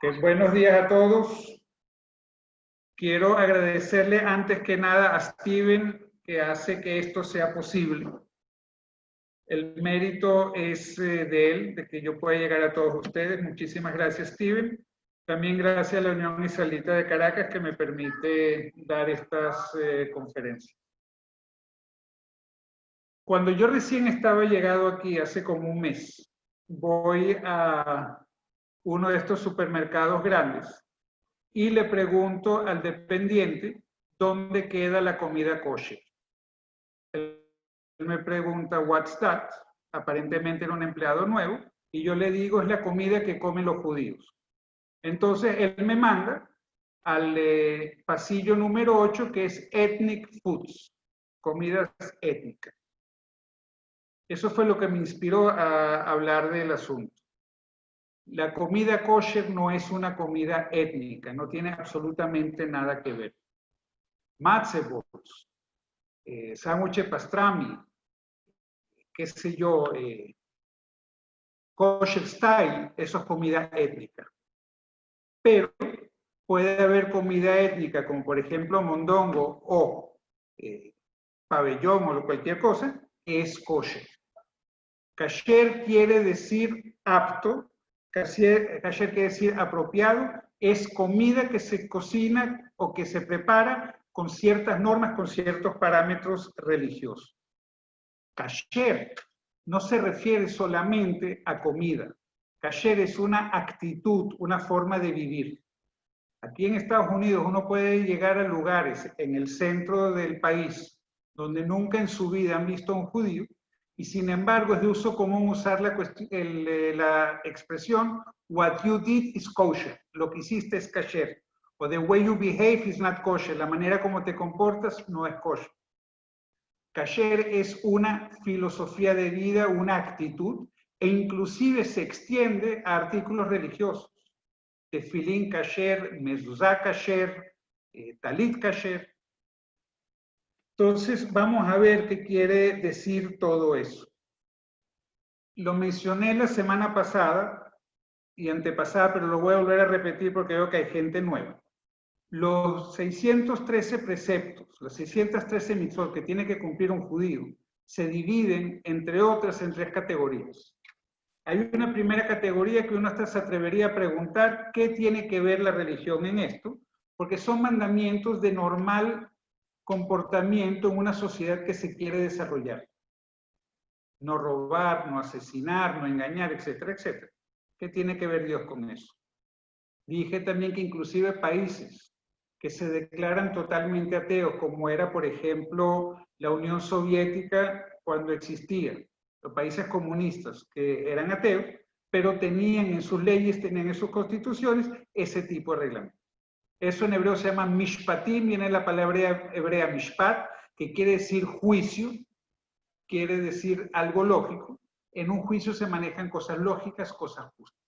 Buenos días a todos. Quiero agradecerle antes que nada a Steven que hace que esto sea posible. El mérito es de él, de que yo pueda llegar a todos ustedes. Muchísimas gracias, Steven. También gracias a la Unión Israelita de Caracas que me permite dar estas conferencias. Cuando yo recién estaba llegado aquí, hace como un mes, voy a uno de estos supermercados grandes y le pregunto al dependiente dónde queda la comida kosher. Él me pregunta, what's that? Aparentemente era un empleado nuevo, y yo le digo, es la comida que comen los judíos. Entonces él me manda al pasillo número 8, que es Ethnic Foods, comidas étnicas. Eso fue lo que me inspiró a hablar del asunto. La comida kosher no es una comida étnica, no tiene absolutamente nada que ver. Matzebos, sándwiches pastrami, qué sé yo, kosher style, eso es comida étnica. Pero puede haber comida étnica, como por ejemplo mondongo o pabellón o cualquier cosa, que es kosher. Kasher quiere decir apto, kasher quiere decir apropiado, es comida que se cocina o que se prepara con ciertas normas, con ciertos parámetros religiosos. Kasher no se refiere solamente a comida. Kasher es una actitud, una forma de vivir. Aquí en Estados Unidos uno puede llegar a lugares en el centro del país donde nunca en su vida han visto a un judío, y sin embargo es de uso común usar la expresión what you did is kosher, lo que hiciste es kasher, o the way you behave is not kosher, la manera como te comportas no es kosher. Kasher es una filosofía de vida, una actitud, e inclusive se extiende a artículos religiosos. Tefilín kasher, mezuzá kasher, talit kasher. Entonces, vamos a ver qué quiere decir todo eso. Lo mencioné la semana pasada y antepasada, pero lo voy a volver a repetir porque veo que hay gente nueva. Los 613 preceptos, las 613 mitzvot que tiene que cumplir un judío, se dividen, entre otras, en 3 categorías. Hay una primera categoría que uno hasta se atrevería a preguntar qué tiene que ver la religión en esto, porque son mandamientos de normal comportamiento en una sociedad que se quiere desarrollar. No robar, no asesinar, no engañar, etcétera, etcétera. ¿Qué tiene que ver Dios con eso? Dije también que inclusive países que se declaran totalmente ateos, como era, por ejemplo, la Unión Soviética cuando existía, los países comunistas que eran ateos, pero tenían en sus leyes, tenían en sus constituciones ese tipo de reglamento. Eso en hebreo se llama mishpatim, viene la palabra hebrea mishpat, que quiere decir juicio, quiere decir algo lógico. En un juicio se manejan cosas lógicas, cosas justas.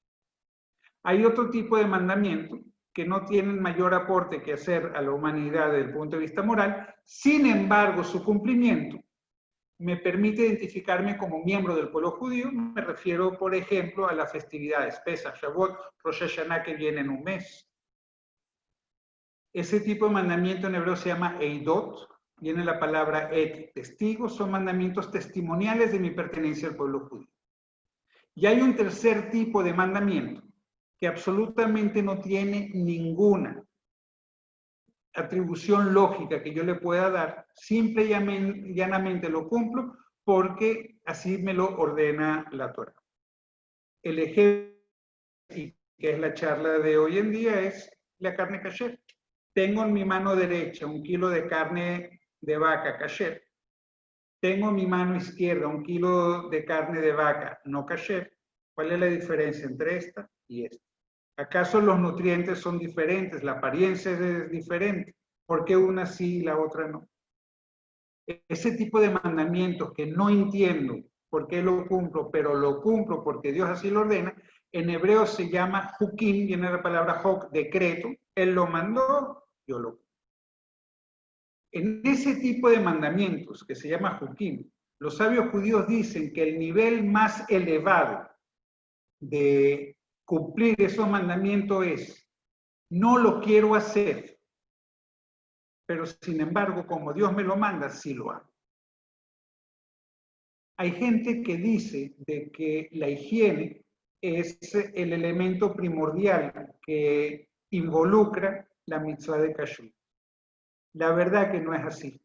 Hay otro tipo de mandamiento que no tienen mayor aporte que hacer a la humanidad desde el punto de vista moral, sin embargo, su cumplimiento me permite identificarme como miembro del pueblo judío. Me refiero, por ejemplo, a las festividades Pesach, Shavuot, Rosh Hashanah, que viene en un mes. Ese tipo de mandamiento en hebreo se llama Eidot, viene la palabra et, testigos, son mandamientos testimoniales de mi pertenencia al pueblo judío. Y hay un tercer tipo de mandamiento que absolutamente no tiene ninguna atribución lógica que yo le pueda dar, simple y llanamente lo cumplo porque así me lo ordena la Torá. El ejemplo, que es la charla de hoy en día, es la carne kasher. Tengo en mi mano derecha 1 kilo de carne de vaca kasher. Tengo en mi mano izquierda 1 kilo de carne de vaca no kasher. ¿Cuál es la diferencia entre esta y esta? ¿Acaso los nutrientes son diferentes? ¿La apariencia es diferente? ¿Por qué una sí y la otra no? Ese tipo de mandamientos que no entiendo por qué lo cumplo, pero lo cumplo porque Dios así lo ordena, en hebreo se llama hukim, viene la palabra hok, decreto. Él lo mandó, yo lo cumplo. En ese tipo de mandamientos que se llama hukim, los sabios judíos dicen que el nivel más elevado de cumplir esos mandamientos es, no lo quiero hacer, pero sin embargo, como Dios me lo manda, sí lo hago. Hay gente que dice de que la higiene es el elemento primordial que involucra la mitzvah de kashrut. La verdad que no es así.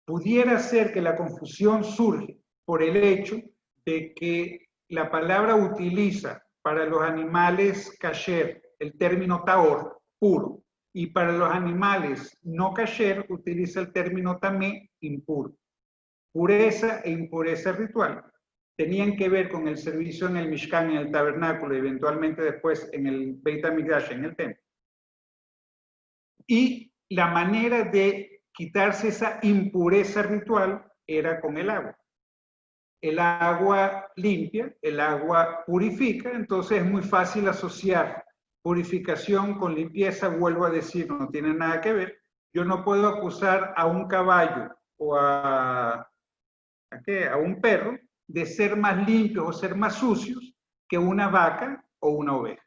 Pudiera ser que la confusión surge por el hecho de que la palabra utiliza para los animales kasher el término tahor, puro, y para los animales no kasher utiliza el término tamé, impuro. Pureza e impureza ritual tenían que ver con el servicio en el Mishkan, en el tabernáculo, y eventualmente después en el Beit HaMikdash, en el templo. Y la manera de quitarse esa impureza ritual era con el agua. El agua limpia, el agua purifica, entonces es muy fácil asociar purificación con limpieza. Vuelvo a decir, no tiene nada que ver. Yo no puedo acusar a un caballo o a un perro de ser más limpios o ser más sucios que una vaca o una oveja.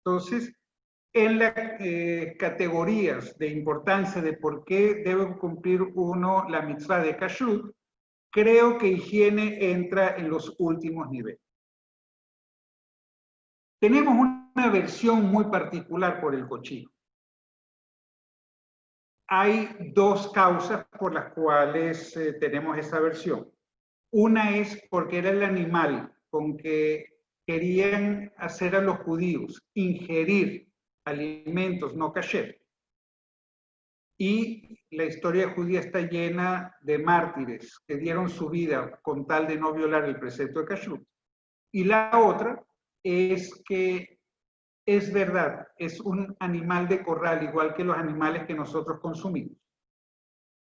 Entonces, en las categorías de importancia de por qué debe cumplir uno la mitzvah de kashrut, creo que higiene entra en los últimos niveles. Tenemos una versión muy particular por el cochino. Hay dos causas por las cuales tenemos esa versión. Una es porque era el animal con que querían hacer a los judíos ingerir alimentos no kasher. Y la historia judía está llena de mártires que dieron su vida con tal de no violar el precepto de kashrut. Y la otra es que es verdad, es un animal de corral igual que los animales que nosotros consumimos.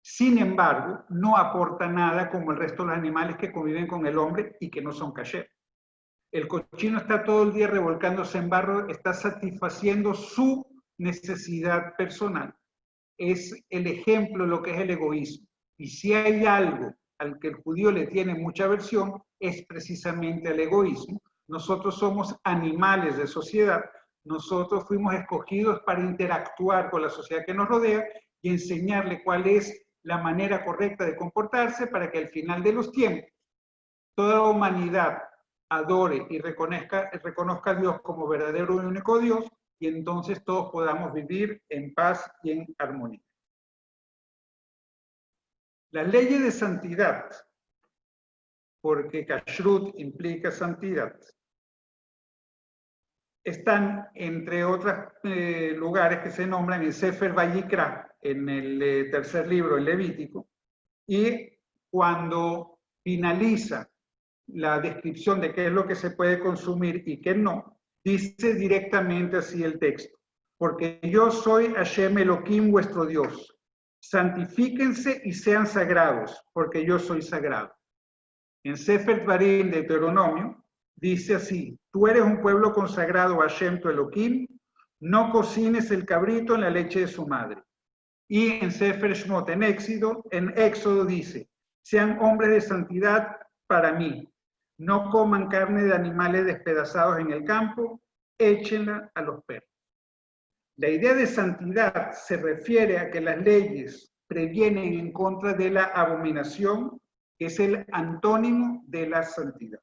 Sin embargo, no aporta nada como el resto de los animales que conviven con el hombre y que no son kasher. El cochino está todo el día revolcándose en barro, está satisfaciendo su necesidad personal. Es el ejemplo de lo que es el egoísmo. Y si hay algo al que el judío le tiene mucha aversión, es precisamente el egoísmo. Nosotros somos animales de sociedad, nosotros fuimos escogidos para interactuar con la sociedad que nos rodea y enseñarle cuál es la manera correcta de comportarse para que al final de los tiempos toda la humanidad adore y reconozca a Dios como verdadero y único Dios, y entonces todos podamos vivir en paz y en armonía. Las leyes de santidad, porque kashrut implica santidad, están entre otros lugares que se nombran en Sefer Vayikra, en el tercer libro, el Levítico, y cuando finaliza la descripción de qué es lo que se puede consumir y qué no, dice directamente así el texto: porque yo soy Hashem Elohim, vuestro Dios. Santifíquense y sean sagrados, porque yo soy sagrado. En Sefer Dvarim, de Deuteronomio, dice así: tú eres un pueblo consagrado a Hashem tu Elohim, no cocines el cabrito en la leche de su madre. Y en Sefer Shmot, en Éxodo dice: sean hombres de santidad para mí, no coman carne de animales despedazados en el campo, échenla a los perros. La idea de santidad se refiere a que las leyes previenen en contra de la abominación, que es el antónimo de la santidad.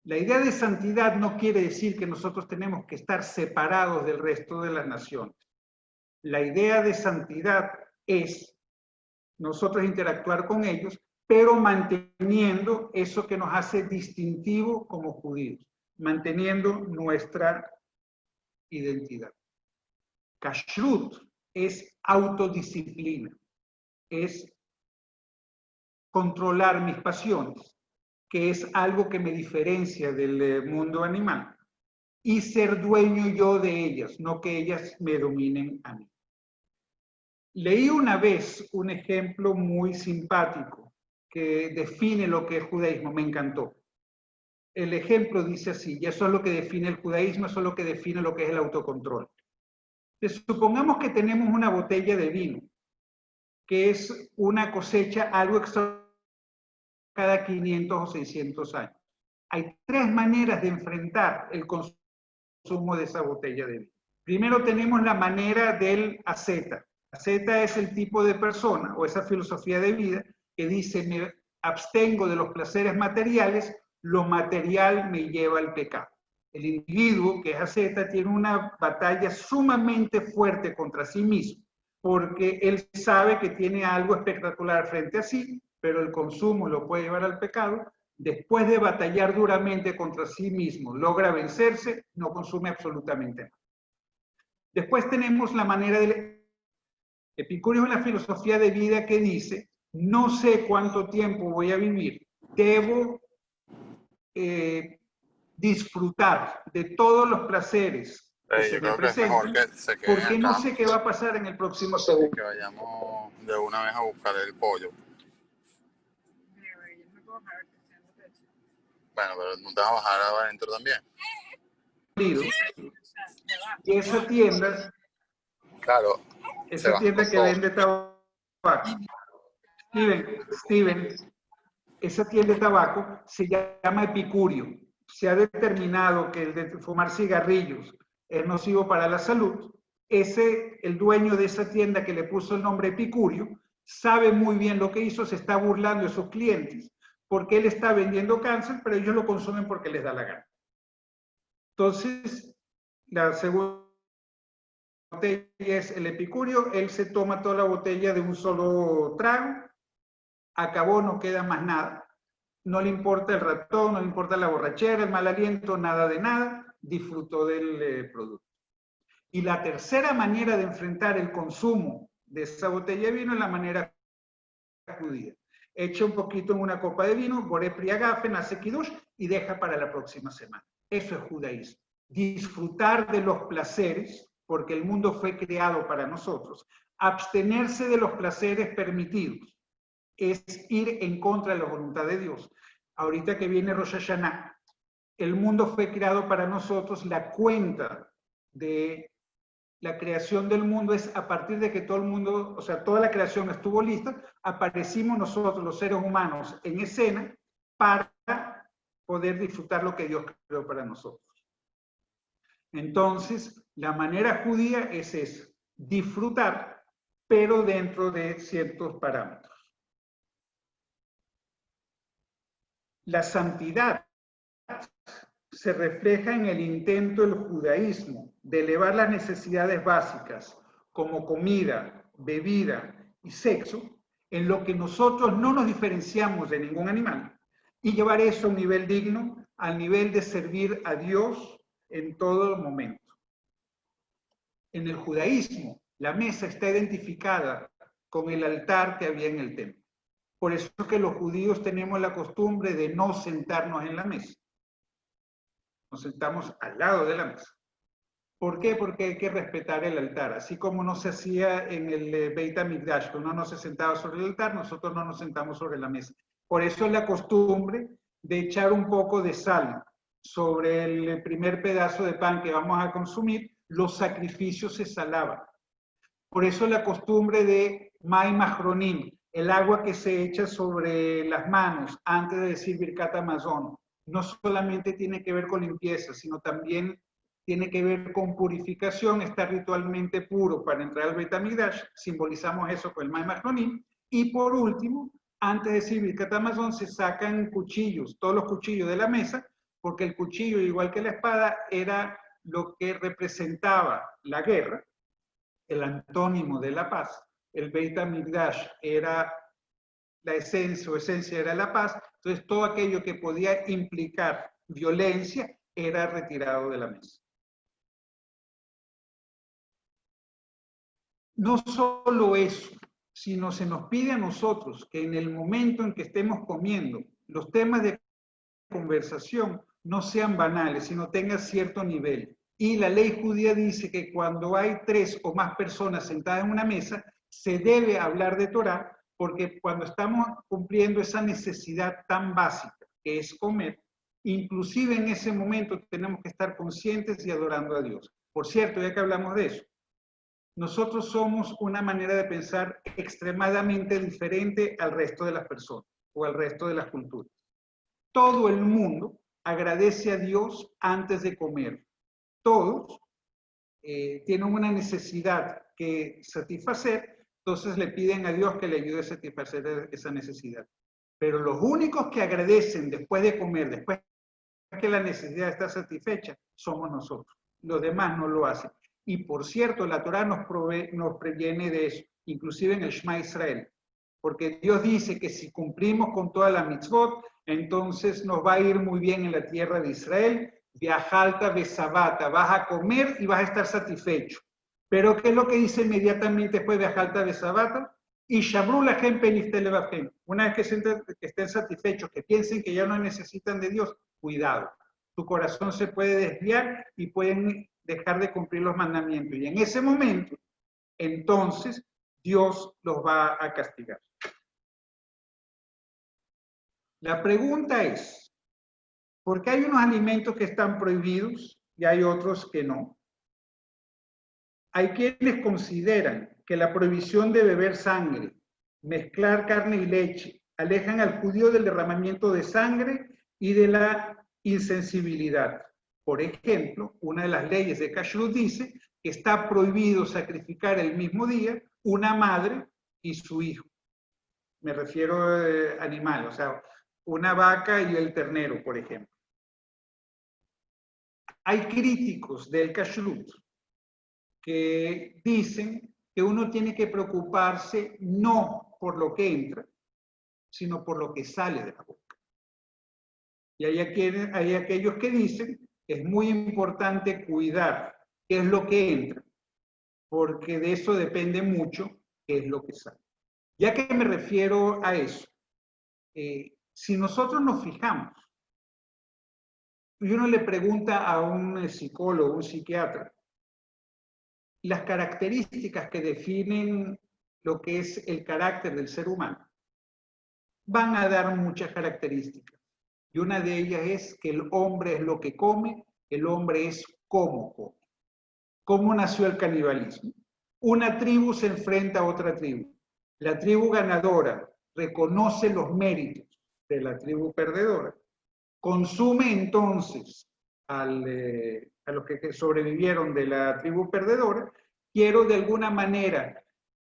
La idea de santidad no quiere decir que nosotros tenemos que estar separados del resto de las naciones. La idea de santidad es nosotros interactuar con ellos, pero manteniendo eso que nos hace distintivo como judíos, manteniendo nuestra identidad. Kashrut es autodisciplina, es controlar mis pasiones, que es algo que me diferencia del mundo animal, y ser dueño yo de ellas, no que ellas me dominen a mí. Leí una vez un ejemplo muy simpático que define lo que es judaísmo, me encantó. El ejemplo dice así, y eso es lo que define el judaísmo, eso es lo que define lo que es el autocontrol. Entonces, supongamos que tenemos una botella de vino, que es una cosecha algo extraordinaria cada 500 o 600 años. Hay tres maneras de enfrentar el consumo de esa botella de vino. Primero tenemos la manera del asceta. Asceta es el tipo de persona o esa filosofía de vida que dice: me abstengo de los placeres materiales, lo material me lleva al pecado. El individuo que es asceta tiene una batalla sumamente fuerte contra sí mismo, porque él sabe que tiene algo espectacular frente a sí, pero el consumo lo puede llevar al pecado. Después de batallar duramente contra sí mismo, logra vencerse, no consume absolutamente nada. Después tenemos la manera del Epicurio, es una filosofía de vida que dice: no sé cuánto tiempo voy a vivir, debo disfrutar de todos los placeres que se Yo me creo que es mejor presenten, que se queden porque no acá sé qué va a pasar en el próximo y segundo. que vayamos de una vez a buscar el pollo. Bueno, pero no te vas a bajar adentro también. Y esa tienda, Claro, se esa bajan tienda los que dos. vende tabaco, Steven, esa tienda de tabaco se llama Epicurio. Se ha determinado que el de fumar cigarrillos es nocivo para la salud. El dueño de esa tienda que le puso el nombre Epicurio, sabe muy bien lo que hizo, se está burlando de sus clientes, porque él está vendiendo cáncer, pero ellos lo consumen porque les da la gana. Entonces, la segunda botella es el Epicurio, él se toma toda la botella de un solo trago, acabó, no queda más nada. No le importa el ratón, no le importa la borrachera, el mal aliento, nada de nada, disfrutó del producto. Y la tercera manera de enfrentar el consumo de esa botella de vino es la manera judía. Echa un poquito en una copa de vino, boré priagafen, hace kiddush y deja para la próxima semana. Eso es judaísmo. Disfrutar de los placeres, porque el mundo fue creado para nosotros. Abstenerse de los placeres permitidos es ir en contra de la voluntad de Dios. Ahorita que viene Rosh Hashanah, el mundo fue creado para nosotros, la cuenta de la creación del mundo es a partir de que todo el mundo, o sea, toda la creación estuvo lista, aparecimos nosotros, los seres humanos, en escena para poder disfrutar lo que Dios creó para nosotros. Entonces, la manera judía es eso, disfrutar, pero dentro de ciertos parámetros. La santidad se refleja en el intento del judaísmo de elevar las necesidades básicas como comida, bebida y sexo, en lo que nosotros no nos diferenciamos de ningún animal, y llevar eso a un nivel digno, al nivel de servir a Dios en todo momento. En el judaísmo, la mesa está identificada con el altar que había en el templo. Por eso es que los judíos tenemos la costumbre de no sentarnos en la mesa. Nos sentamos al lado de la mesa. ¿Por qué? Porque hay que respetar el altar. Así como no se hacía en el Beit HaMikdash, que uno no se sentaba sobre el altar, nosotros no nos sentamos sobre la mesa. Por eso es la costumbre de echar un poco de sal sobre el primer pedazo de pan que vamos a consumir. Los sacrificios se salaban. Por eso la costumbre de Mai Mahronim, el agua que se echa sobre las manos antes de decir Birkat Hamazon, no solamente tiene que ver con limpieza, sino también tiene que ver con purificación, está ritualmente puro para entrar al Beit HaMikdash, simbolizamos eso con el Mai Mahronim. Y por último, antes de decir Birkat Hamazon, se sacan cuchillos, todos los cuchillos de la mesa, porque el cuchillo, igual que la espada, era lo que representaba la guerra, el antónimo de la paz. El Beit HaMikdash era la esencia, su esencia era la paz, entonces todo aquello que podía implicar violencia era retirado de la mesa. No solo eso, sino se nos pide a nosotros que en el momento en que estemos comiendo, los temas de conversación no sean banales, sino tengan cierto nivel. Y la ley judía dice que cuando hay 3 o más personas sentadas en una mesa, se debe hablar de Torah, porque cuando estamos cumpliendo esa necesidad tan básica que es comer, inclusive en ese momento tenemos que estar conscientes y adorando a Dios. Por cierto, ya que hablamos de eso, nosotros somos una manera de pensar extremadamente diferente al resto de las personas o al resto de las culturas. Todo el mundo agradece a Dios antes de comer. Todos tienen una necesidad que satisfacer, entonces le piden a Dios que le ayude a satisfacer esa necesidad. Pero los únicos que agradecen después de comer, después que la necesidad está satisfecha, somos nosotros. Los demás no lo hacen. Y por cierto, la Torah nos previene de eso, inclusive en el Shema Israel. Porque Dios dice que si cumplimos con toda la mitzvot, entonces nos va a ir muy bien en la tierra de Israel. Viajalta besabata, vas a comer y vas a estar satisfecho. Pero ¿qué es lo que dice inmediatamente después de Viajalta besabata? Y Shabru la gente una vez que estén satisfechos, que piensen que ya no necesitan de Dios, cuidado. Tu corazón se puede desviar y pueden dejar de cumplir los mandamientos. Y en ese momento, entonces, Dios los va a castigar. La pregunta es, ¿por qué hay unos alimentos que están prohibidos y hay otros que no? Hay quienes consideran que la prohibición de beber sangre, mezclar carne y leche, alejan al judío del derramamiento de sangre y de la insensibilidad. Por ejemplo, una de las leyes de Kashrut dice que está prohibido sacrificar el mismo día una madre y su hijo. Me refiero a animal, o sea, una vaca y el ternero, por ejemplo. Hay críticos del Kashrut que dicen que uno tiene que preocuparse no por lo que entra, sino por lo que sale de la boca. Y hay aquellos que dicen que es muy importante cuidar qué es lo que entra, porque de eso depende mucho qué es lo que sale. Ya que me refiero a eso, si nosotros nos fijamos, y uno le pregunta a un psicólogo, un psiquiatra, las características que definen lo que es el carácter del ser humano, van a dar muchas características. Y una de ellas es que el hombre es lo que come, el hombre es cómo come. ¿Cómo nació el canibalismo? Una tribu se enfrenta a otra tribu. La tribu ganadora reconoce los méritos de la tribu perdedora. Consume entonces a los que sobrevivieron de la tribu perdedora. Quiero de alguna manera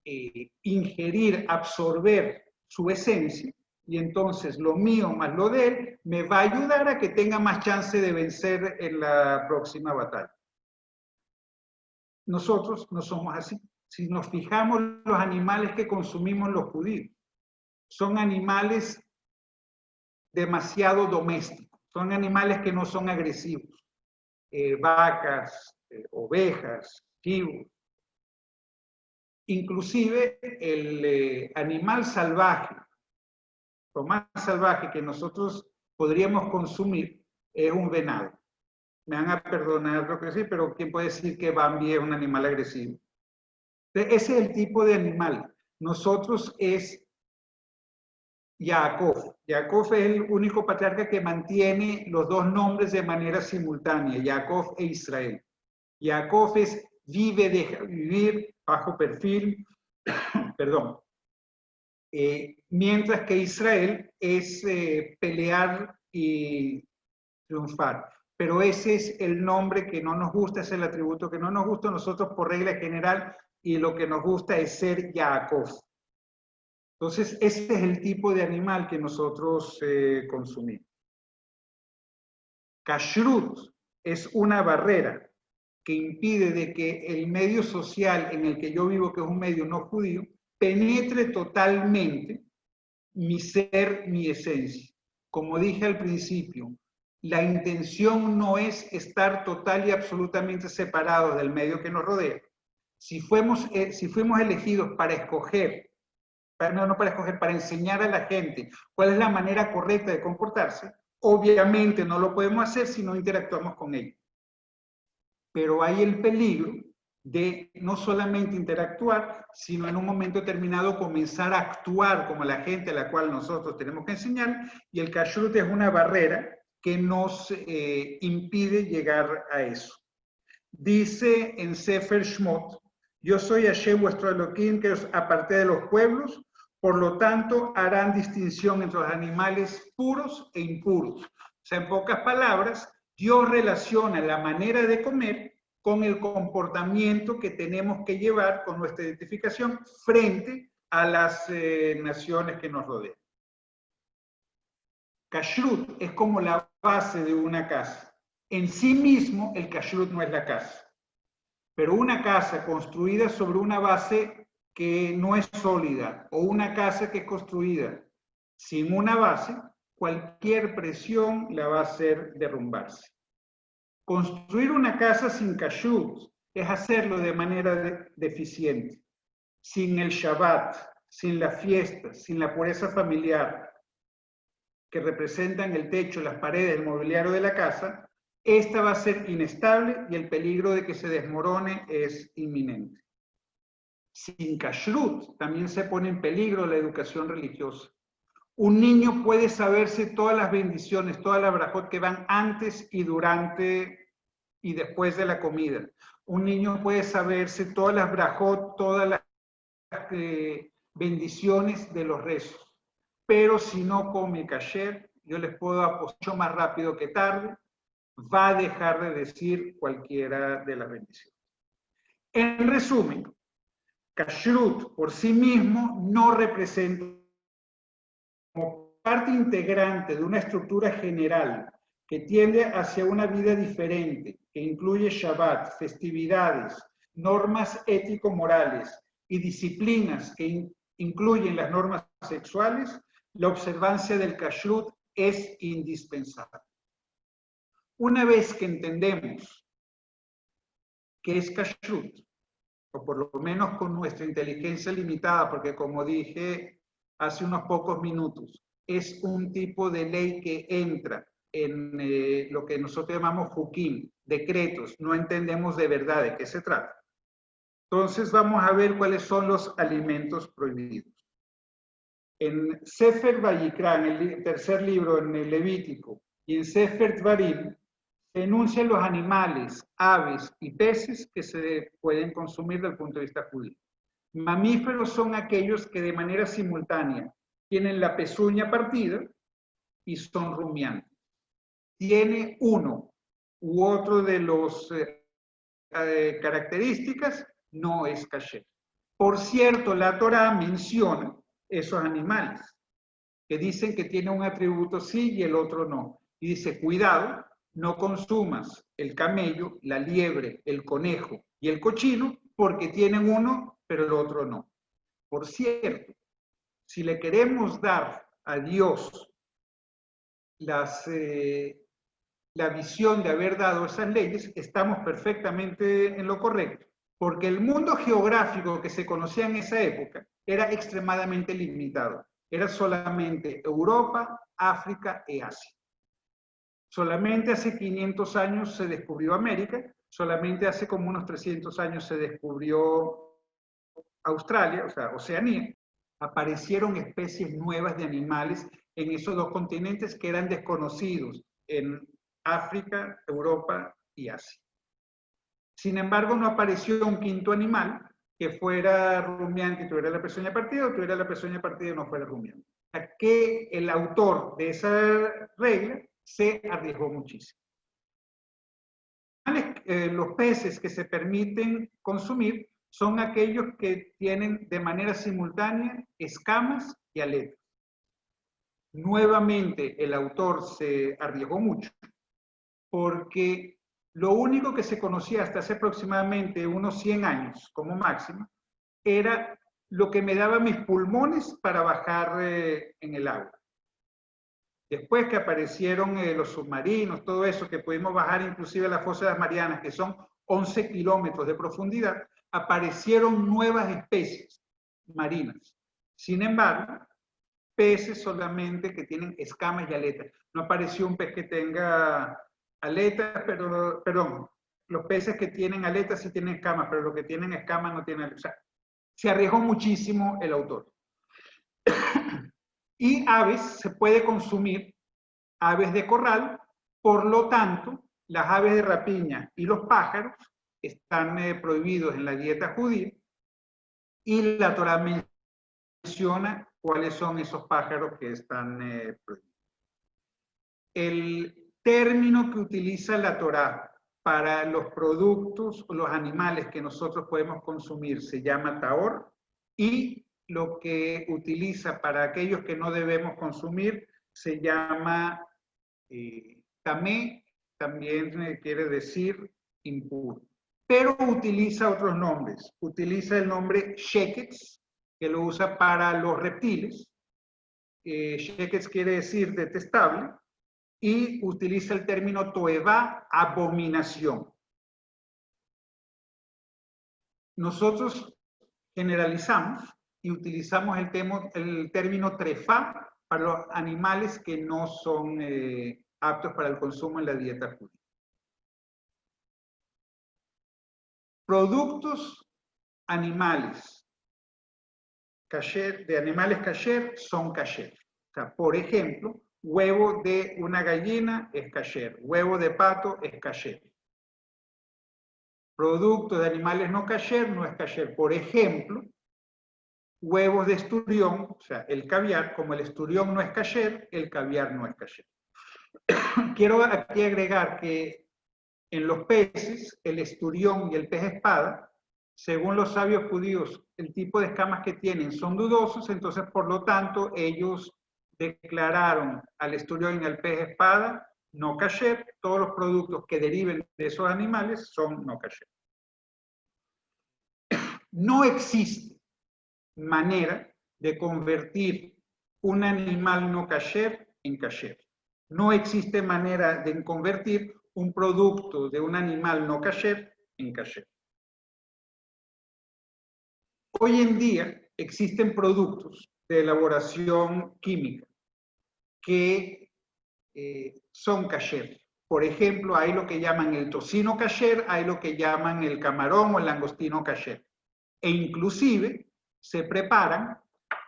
ingerir, absorber su esencia, y entonces lo mío más lo de él me va a ayudar a que tenga más chance de vencer en la próxima batalla. Nosotros no somos así. Si nos fijamos, los animales que consumimos los judíos son animales demasiado domésticos, son animales que no son agresivos, vacas, ovejas, chivos. Inclusive el animal salvaje, lo más salvaje que nosotros podríamos consumir es un venado. Me van a perdonar lo que sí, pero ¿quién puede decir que Bambi es un animal agresivo? Ese es el tipo de animal. Nosotros es Jacob. Jacob es el único patriarca que mantiene los dos nombres de manera simultánea, Jacob e Israel. Jacob es vive, deja vivir, bajo perfil, perdón. Mientras que Israel es pelear y triunfar. Pero ese es el nombre que no nos gusta, ese es el atributo que no nos gusta nosotros por regla general, y lo que nos gusta es ser Jacob. Entonces, ese es el tipo de animal que nosotros consumimos. Kashrut es una barrera que impide de que el medio social en el que yo vivo, que es un medio no judío, penetre totalmente mi ser, mi esencia. Como dije al principio, la intención no es estar total y absolutamente separados del medio que nos rodea. Si fuimos elegidos para escoger, para enseñar a la gente cuál es la manera correcta de comportarse, obviamente no lo podemos hacer si no interactuamos con ellos. Pero hay el peligro de no solamente interactuar, sino en un momento determinado comenzar a actuar como la gente a la cual nosotros tenemos que enseñar, y el kashrut es una barrera que nos impide llegar a eso. Dice en Sefer Shmot, yo soy Hashem vuestro Elohim que os aparté de los pueblos, por lo tanto harán distinción entre los animales puros e impuros. O sea, en pocas palabras, Dios relaciona la manera de comer con el comportamiento que tenemos que llevar con nuestra identificación frente a las naciones que nos rodean. Kashrut es como la base de una casa. En sí mismo, el kashrut no es la casa. Pero una casa construida sobre una base que no es sólida, o una casa que es construida sin una base, cualquier presión la va a hacer derrumbarse. Construir una casa sin kashrut es hacerlo de manera deficiente, sin el Shabbat, sin la fiesta, sin la pureza familiar que representan el techo, las paredes, el mobiliario de la casa. Esta va a ser inestable y el peligro de que se desmorone es inminente. Sin kashrut también se pone en peligro la educación religiosa. Un niño puede saberse todas las bendiciones, todas las brajot que van antes y durante y después de la comida. Un niño puede saberse todas las brajot, todas las bendiciones de los rezos. Pero si no come kasher, yo les puedo apostar más rápido que tarde, va a dejar de decir cualquiera de las bendiciones. En resumen, kashrut por sí mismo no representa como parte integrante de una estructura general que tiende hacia una vida diferente, que incluye Shabbat, festividades, normas ético-morales y disciplinas que incluyen las normas sexuales, la observancia del kashrut es indispensable. Una vez que entendemos qué es kashrut, o por lo menos con nuestra inteligencia limitada, porque como dije hace unos pocos minutos, es un tipo de ley que entra en lo que nosotros llamamos hukim, decretos, no entendemos de verdad de qué se trata. Entonces vamos a ver cuáles son los alimentos prohibidos. En Sefer Vayikra, en el tercer libro, en el Levítico, y en Sefer Dvarim, se enuncian los animales, aves y peces que se pueden consumir desde el punto de vista judío. Mamíferos son aquellos que de manera simultánea tienen la pezuña partida y son rumiantes. Tiene uno u otro de los características, no es kasher. Por cierto, la Torá menciona esos animales que dicen que tienen un atributo sí y el otro no. Y dice, cuidado, no consumas el camello, la liebre, el conejo y el cochino porque tienen uno, pero el otro no. Por cierto, si le queremos dar a Dios la visión de haber dado esas leyes, estamos perfectamente en lo correcto, porque el mundo geográfico que se conocía en esa época era extremadamente limitado. Era solamente Europa, África y Asia. Solamente hace 500 años se descubrió América, solamente hace como unos 300 años se descubrió Australia, o sea, Oceanía. Aparecieron especies nuevas de animales en esos dos continentes que eran desconocidos en África, Europa y Asia. Sin embargo, no apareció un quinto animal que fuera rumiante y tuviera la pezuña partida, o tuviera la pezuña partida y no fuera rumiante. Que el autor de esa regla se arriesgó muchísimo. Los peces que se permiten consumir son aquellos que tienen de manera simultánea escamas y aletas. Nuevamente, el autor se arriesgó mucho porque lo único que se conocía hasta hace aproximadamente unos 100 años como máximo era lo que me daba mis pulmones para bajar en el agua. Después que aparecieron los submarinos, todo eso, que pudimos bajar inclusive a la fosa de las Marianas, que son 11 kilómetros de profundidad, aparecieron nuevas especies marinas. Sin embargo, peces solamente que tienen escamas y aletas. No apareció un pez que tenga aletas, pero, perdón, los peces que tienen aletas sí tienen escamas, pero los que tienen escamas no tienen aletas. O sea, se arriesgó muchísimo el autor. Y aves, se puede consumir aves de corral, por lo tanto, las aves de rapiña y los pájaros están prohibidos en la dieta judía, y la Torá menciona cuáles son esos pájaros que están prohibidos. El término que utiliza la Torá para los productos o los animales que nosotros podemos consumir se llama taor, y lo que utiliza para aquellos que no debemos consumir se llama tamé, también quiere decir impuro. Pero utiliza otros nombres. Utiliza el nombre sheketz, que lo usa para los reptiles. Sheketz quiere decir detestable, y utiliza el término toevá, abominación. Nosotros generalizamos y utilizamos el término trefá para los animales que no son aptos para el consumo en la dieta judía. Productos animales kasher, de animales kasher son kasher. O sea, por ejemplo, huevo de una gallina es kasher, huevo de pato es kasher. Producto de animales no kasher no es kasher. Por ejemplo, huevos de esturión, o sea, el caviar, como el esturión no es kasher, el caviar no es kasher. Quiero aquí agregar que en los peces, el esturión y el pez espada, según los sabios judíos, el tipo de escamas que tienen son dudosos, entonces por lo tanto ellos declararon al esturión y al pez espada no kasher. Todos los productos que deriven de esos animales son no kasher. No existe manera de convertir un animal no kasher en kasher. No existe manera de convertir un producto de un animal no kasher en kasher. Hoy en día existen productos de elaboración química que son kasher. Por ejemplo, hay lo que llaman el tocino kasher, hay lo que llaman el camarón o el langostino kasher. E inclusive se preparan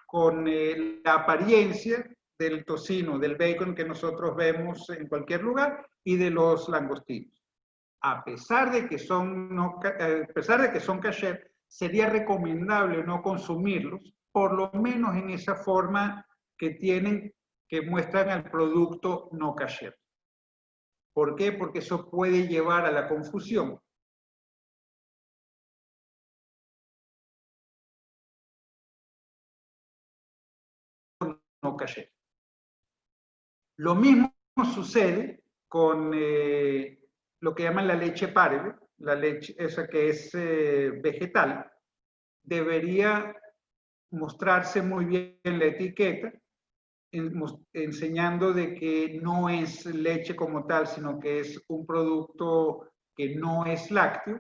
con la apariencia del tocino, del bacon que nosotros vemos en cualquier lugar, y de los langostinos. A pesar de que son kasher, sería recomendable no consumirlos, por lo menos en esa forma que tienen, que muestran al producto no kasher. ¿Por qué? Porque eso puede llevar a la confusión. No kasher. Lo mismo sucede con lo que llaman la leche pareve, la leche esa que es vegetal. Debería mostrarse muy bien la etiqueta, enseñando de que no es leche como tal, sino que es un producto que no es lácteo,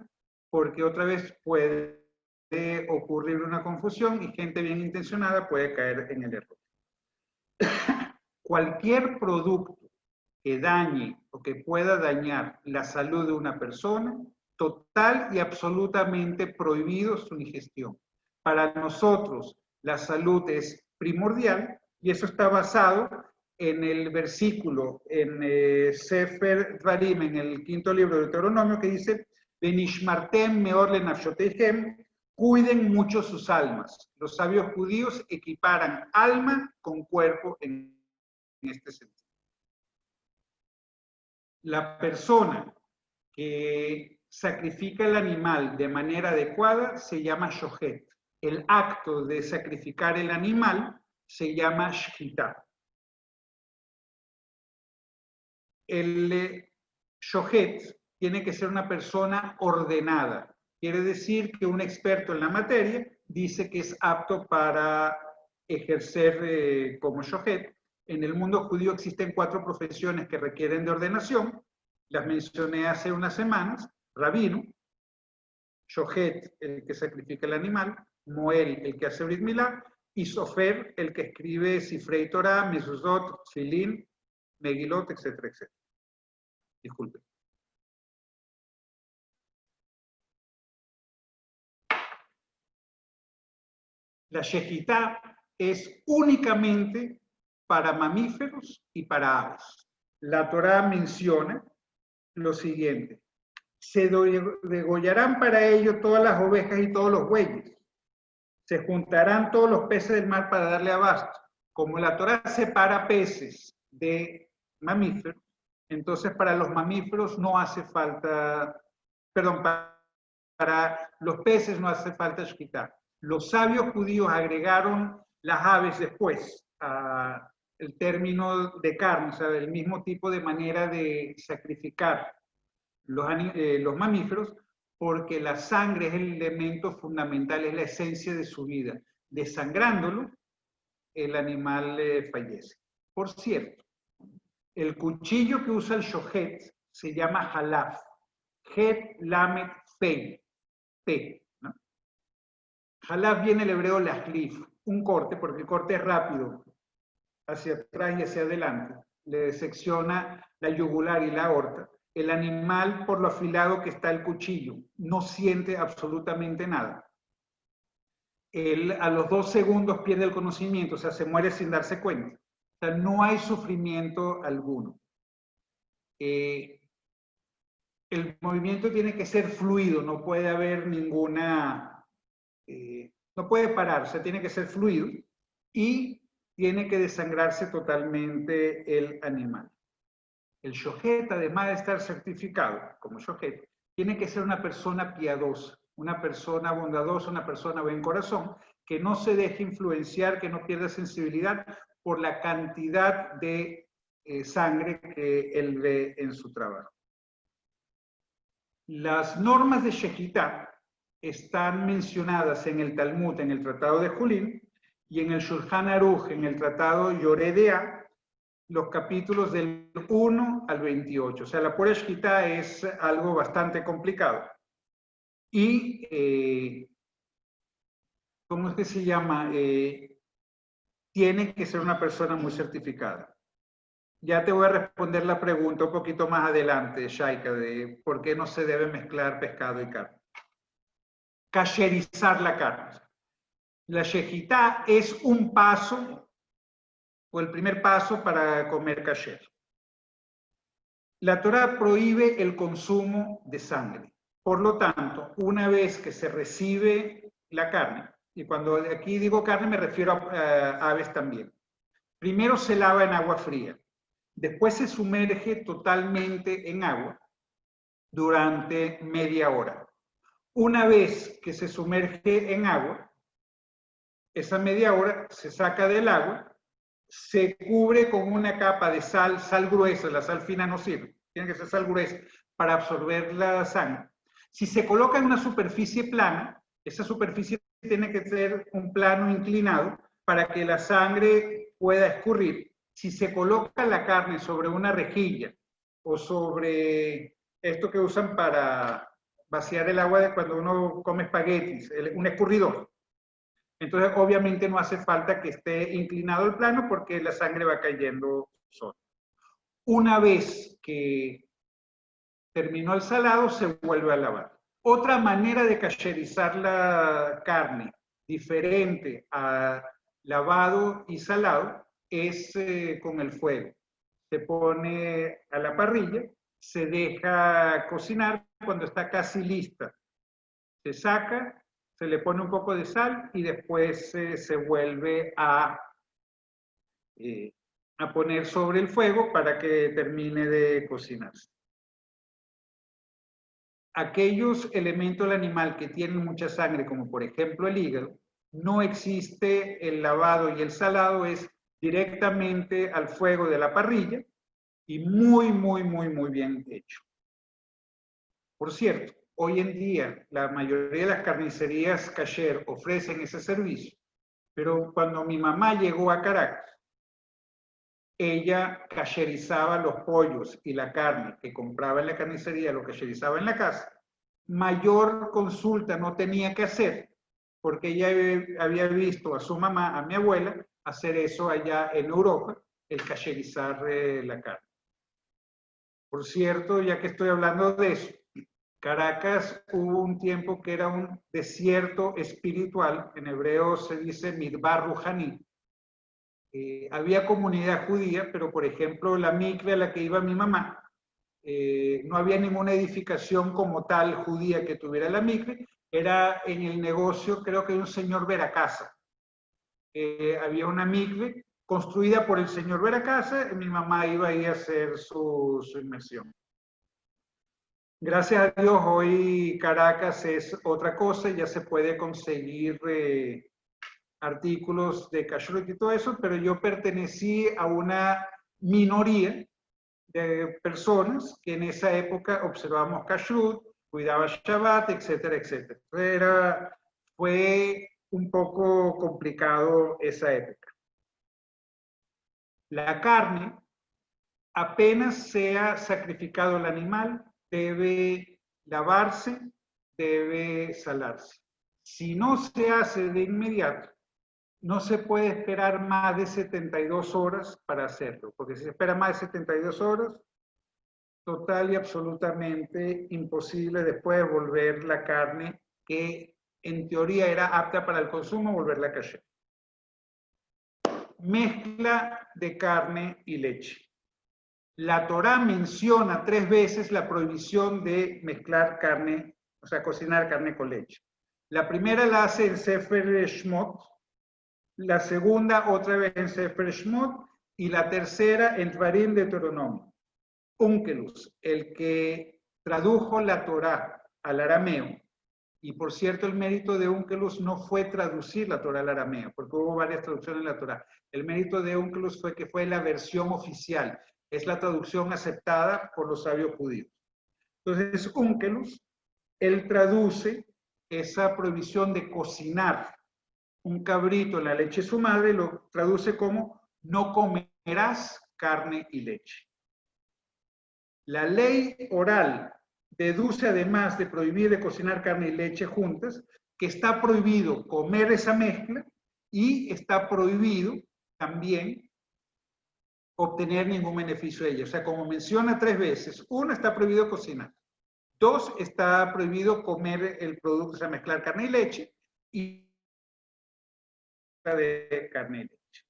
porque otra vez puede ocurrir una confusión y gente bien intencionada puede caer en el error. Cualquier producto que dañe o que pueda dañar la salud de una persona, total y absolutamente prohibido su ingestión. Para nosotros, la salud es primordial, y eso está basado en el versículo en Sefer Dvarim, en el 5º libro de Deuteronomio, que dice: Benishmartem meor lenafshoteihem, cuiden mucho sus almas. Los sabios judíos equiparan alma con cuerpo en este sentido. La persona que sacrifica el animal de manera adecuada se llama shohet. El acto de sacrificar el animal se llama shkita. El shohet tiene que ser una persona ordenada. Quiere decir que un experto en la materia dice que es apto para ejercer como shohet. En el mundo judío existen 4 profesiones que requieren de ordenación. Las mencioné hace unas semanas: rabino, shohet, el que sacrifica el animal, moel, el que hace brit milá, y sofer, el que escribe Sifrei Torah, mezuzot, tfilín, megilot, etcétera, etcétera. Disculpen. La shejitá es únicamente para mamíferos y para aves. La Torá menciona lo siguiente: se degollarán para ello todas las ovejas y todos los bueyes, se juntarán todos los peces del mar para darle abasto. Como la Torá separa peces de mamíferos. Entonces, para los mamíferos no hace falta, perdón, para los peces no hace falta shkita. Los sabios judíos agregaron las aves después el término de carne, o sea, el mismo tipo de manera de sacrificar los mamíferos, porque la sangre es el elemento fundamental, es la esencia de su vida. Desangrándolo, el animal fallece. Por cierto, el cuchillo que usa el shohet se llama halaf. Het, lamet, pei. P, ¿no? Halaf viene el hebreo lahlif, un corte, porque el corte es rápido, hacia atrás y hacia adelante. Le secciona la yugular y la aorta. El animal, por lo afilado que está el cuchillo, no siente absolutamente nada. Él a los 2 segundos pierde el conocimiento, o sea, se muere sin darse cuenta. O sea, no hay sufrimiento alguno. El movimiento tiene que ser fluido, no puede haber ninguna, no puede parar, o sea, tiene que ser fluido y tiene que desangrarse totalmente el animal. El shohet, además de estar certificado como shohet, tiene que ser una persona piadosa, una persona bondadosa, una persona buen corazón, que no se deje influenciar, que no pierda sensibilidad por la cantidad de sangre que él ve en su trabajo. Las normas de shejitá están mencionadas en el Talmud, en el Tratado de Julín, y en el Shulchan Aruch, en el Tratado Yoredea, los capítulos del 1 al 28. O sea, la pura shejitá es algo bastante complicado. Y, ¿cómo es que se llama? Tiene que ser una persona muy certificada. Ya te voy a responder la pregunta un poquito más adelante, Shaika, de por qué no se debe mezclar pescado y carne. Kasherizar la carne. La shejitá es un paso, o el primer paso para comer kasher. La Torá prohíbe el consumo de sangre. Por lo tanto, una vez que se recibe la carne, y cuando aquí digo carne me refiero a aves también, primero se lava en agua fría, después se sumerge totalmente en agua durante media hora. Una vez que se sumerge en agua, esa media hora se saca del agua, se cubre con una capa de sal, sal gruesa, la sal fina no sirve, tiene que ser sal gruesa para absorber la sangre. Si se coloca en una superficie plana, esa superficie tiene que ser un plano inclinado para que la sangre pueda escurrir. Si se coloca la carne sobre una rejilla o sobre esto que usan para vaciar el agua de cuando uno come espaguetis, un escurridor, entonces obviamente no hace falta que esté inclinado el plano porque la sangre va cayendo sola. Una vez que terminó el salado, se vuelve a lavar. Otra manera de kasherizar la carne, diferente a lavado y salado, es con el fuego. Se pone a la parrilla, se deja cocinar, cuando está casi lista, se saca, se le pone un poco de sal y después se vuelve a poner sobre el fuego para que termine de cocinarse. Aquellos elementos del animal que tienen mucha sangre, como por ejemplo el hígado, no existe el lavado y el salado, es directamente al fuego de la parrilla y muy bien hecho. Por cierto, hoy en día la mayoría de las carnicerías kasher ofrecen ese servicio, pero cuando mi mamá llegó a Caracas, ella kasherizaba los pollos y la carne que compraba en la carnicería, lo kasherizaba en la casa. Mayor consulta no tenía que hacer, porque ella había visto a su mamá, a mi abuela, hacer eso allá en Europa, el kasherizar la carne. Por cierto, ya que estoy hablando de eso, Caracas hubo un tiempo que era un desierto espiritual, en hebreo se dice Midbar Ruhani. Había comunidad judía, pero por ejemplo la mikve a la que iba mi mamá, no había ninguna edificación como tal judía que tuviera la mikve, era en el negocio, creo que de un señor Veracasa. Había una mikve construida por el señor Veracasa, y mi mamá iba ahí a hacer su inmersión. Gracias a Dios, hoy Caracas es otra cosa, ya se puede conseguir artículos de kashrut y todo eso, pero yo pertenecí a una minoría de personas que en esa época observábamos kashrut, cuidaba Shabbat, etcétera, etcétera. Fue un poco complicado esa época. La carne, apenas sea sacrificado el animal, debe lavarse, debe salarse. Si no se hace de inmediato, no se puede esperar más de 72 horas para hacerlo, porque si se espera más de 72 horas, total y absolutamente imposible después volver la carne que en teoría era apta para el consumo, volverla kasher. Mezcla de carne y leche. La Torá menciona 3 veces la prohibición de mezclar carne, o sea, cocinar carne con leche. La primera la hace en Sefer Shmot, la segunda otra vez en Sefer Shmot, y la tercera en Dvarim de Deuteronomio. Onkelos, el que tradujo la Torá al arameo, y por cierto el mérito de Onkelos no fue traducir la Torá al arameo, porque hubo varias traducciones en la Torá. El mérito de Onkelos fue que fue la versión oficial, es la traducción aceptada por los sabios judíos. Entonces Onkelos, él traduce esa prohibición de cocinar un cabrito en la leche de su madre, lo traduce como no comerás carne y leche. La ley oral deduce, además de prohibir de cocinar carne y leche juntas, que está prohibido comer esa mezcla y está prohibido también obtener ningún beneficio de ella. O sea, como menciona 3 veces, 1, está prohibido cocinar. 2, está prohibido comer el producto, o sea, mezclar carne y leche. Y de carne y leche.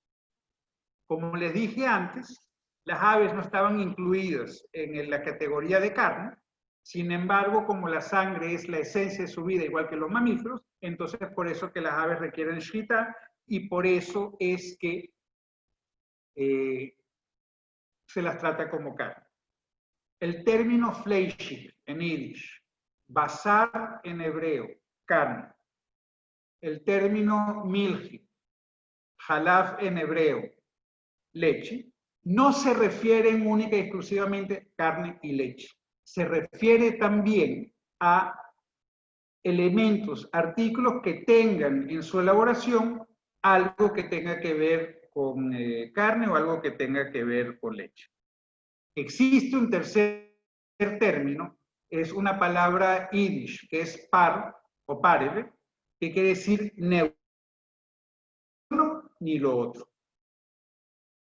Como les dije antes, las aves no estaban incluidas en la categoría de carne. Sin embargo, como la sangre es la esencia de su vida, igual que los mamíferos, entonces por eso que las aves requieren shkita y por eso es que se las trata como carne. El término fleischig en yiddish, basar en hebreo, carne. El término milchi, halaf en hebreo, leche, no se refieren única y exclusivamente a carne y leche. Se refiere también a elementos, artículos que tengan en su elaboración algo que tenga que ver con carne o algo que tenga que ver con leche. Existe un tercer término, es una palabra yiddish, que es par o pareve, que quiere decir neutro, ni lo otro.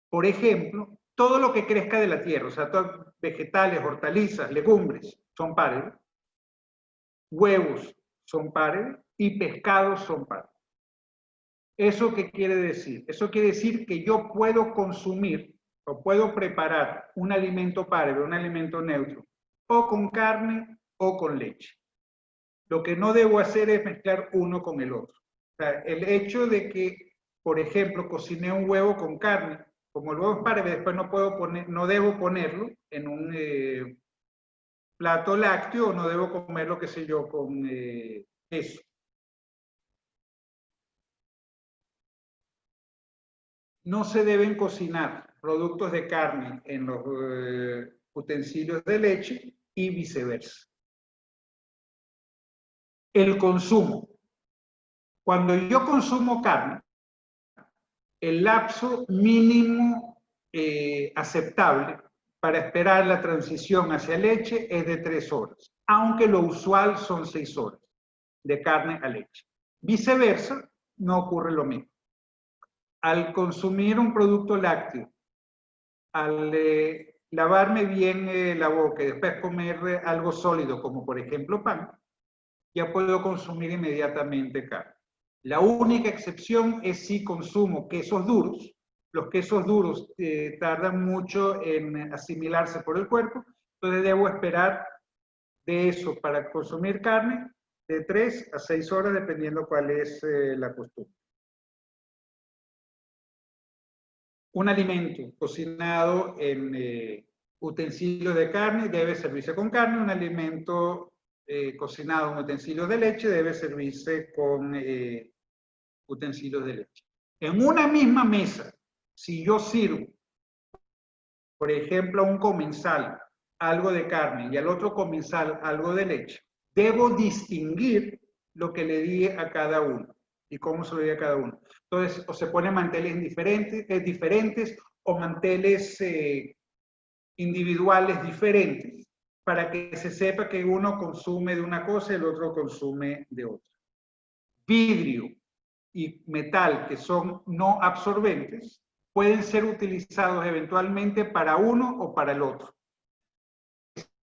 Por ejemplo, todo lo que crezca de la tierra, o sea, todos vegetales, hortalizas, legumbres, son pares. Huevos son pares y pescados son pares. ¿Eso qué quiere decir? Eso quiere decir que yo puedo consumir o puedo preparar un alimento pareve, un alimento neutro, o con carne o con leche. Lo que no debo hacer es mezclar uno con el otro. O sea, el hecho de que, por ejemplo, cociné un huevo con carne, como el huevo es pareve, después no debo ponerlo en un plato lácteo, o no debo comerlo, qué sé yo, con queso. No se deben cocinar productos de carne en los utensilios de leche y viceversa. El consumo. Cuando yo consumo carne, el lapso mínimo aceptable para esperar la transición hacia leche es de 3 horas, aunque lo usual son 6 horas de carne a leche. Viceversa, no ocurre lo mismo. Al consumir un producto lácteo, al lavarme bien la boca y después comer algo sólido, como por ejemplo pan, ya puedo consumir inmediatamente carne. La única excepción es si consumo quesos duros. Los quesos duros tardan mucho en asimilarse por el cuerpo, entonces debo esperar de eso para consumir carne de 3 a 6 horas, dependiendo cuál es la costumbre. Un alimento cocinado en utensilios de carne debe servirse con carne, un alimento cocinado en utensilios de leche debe servirse con utensilios de leche. En una misma mesa, si yo sirvo, por ejemplo, a un comensal algo de carne y al otro comensal algo de leche, debo distinguir lo que le di a cada uno y cómo se lo di a cada uno. Entonces, o se ponen manteles diferentes o manteles individuales diferentes para que se sepa que uno consume de una cosa y el otro consume de otra. Vidrio y metal, que son no absorbentes, pueden ser utilizados eventualmente para uno o para el otro.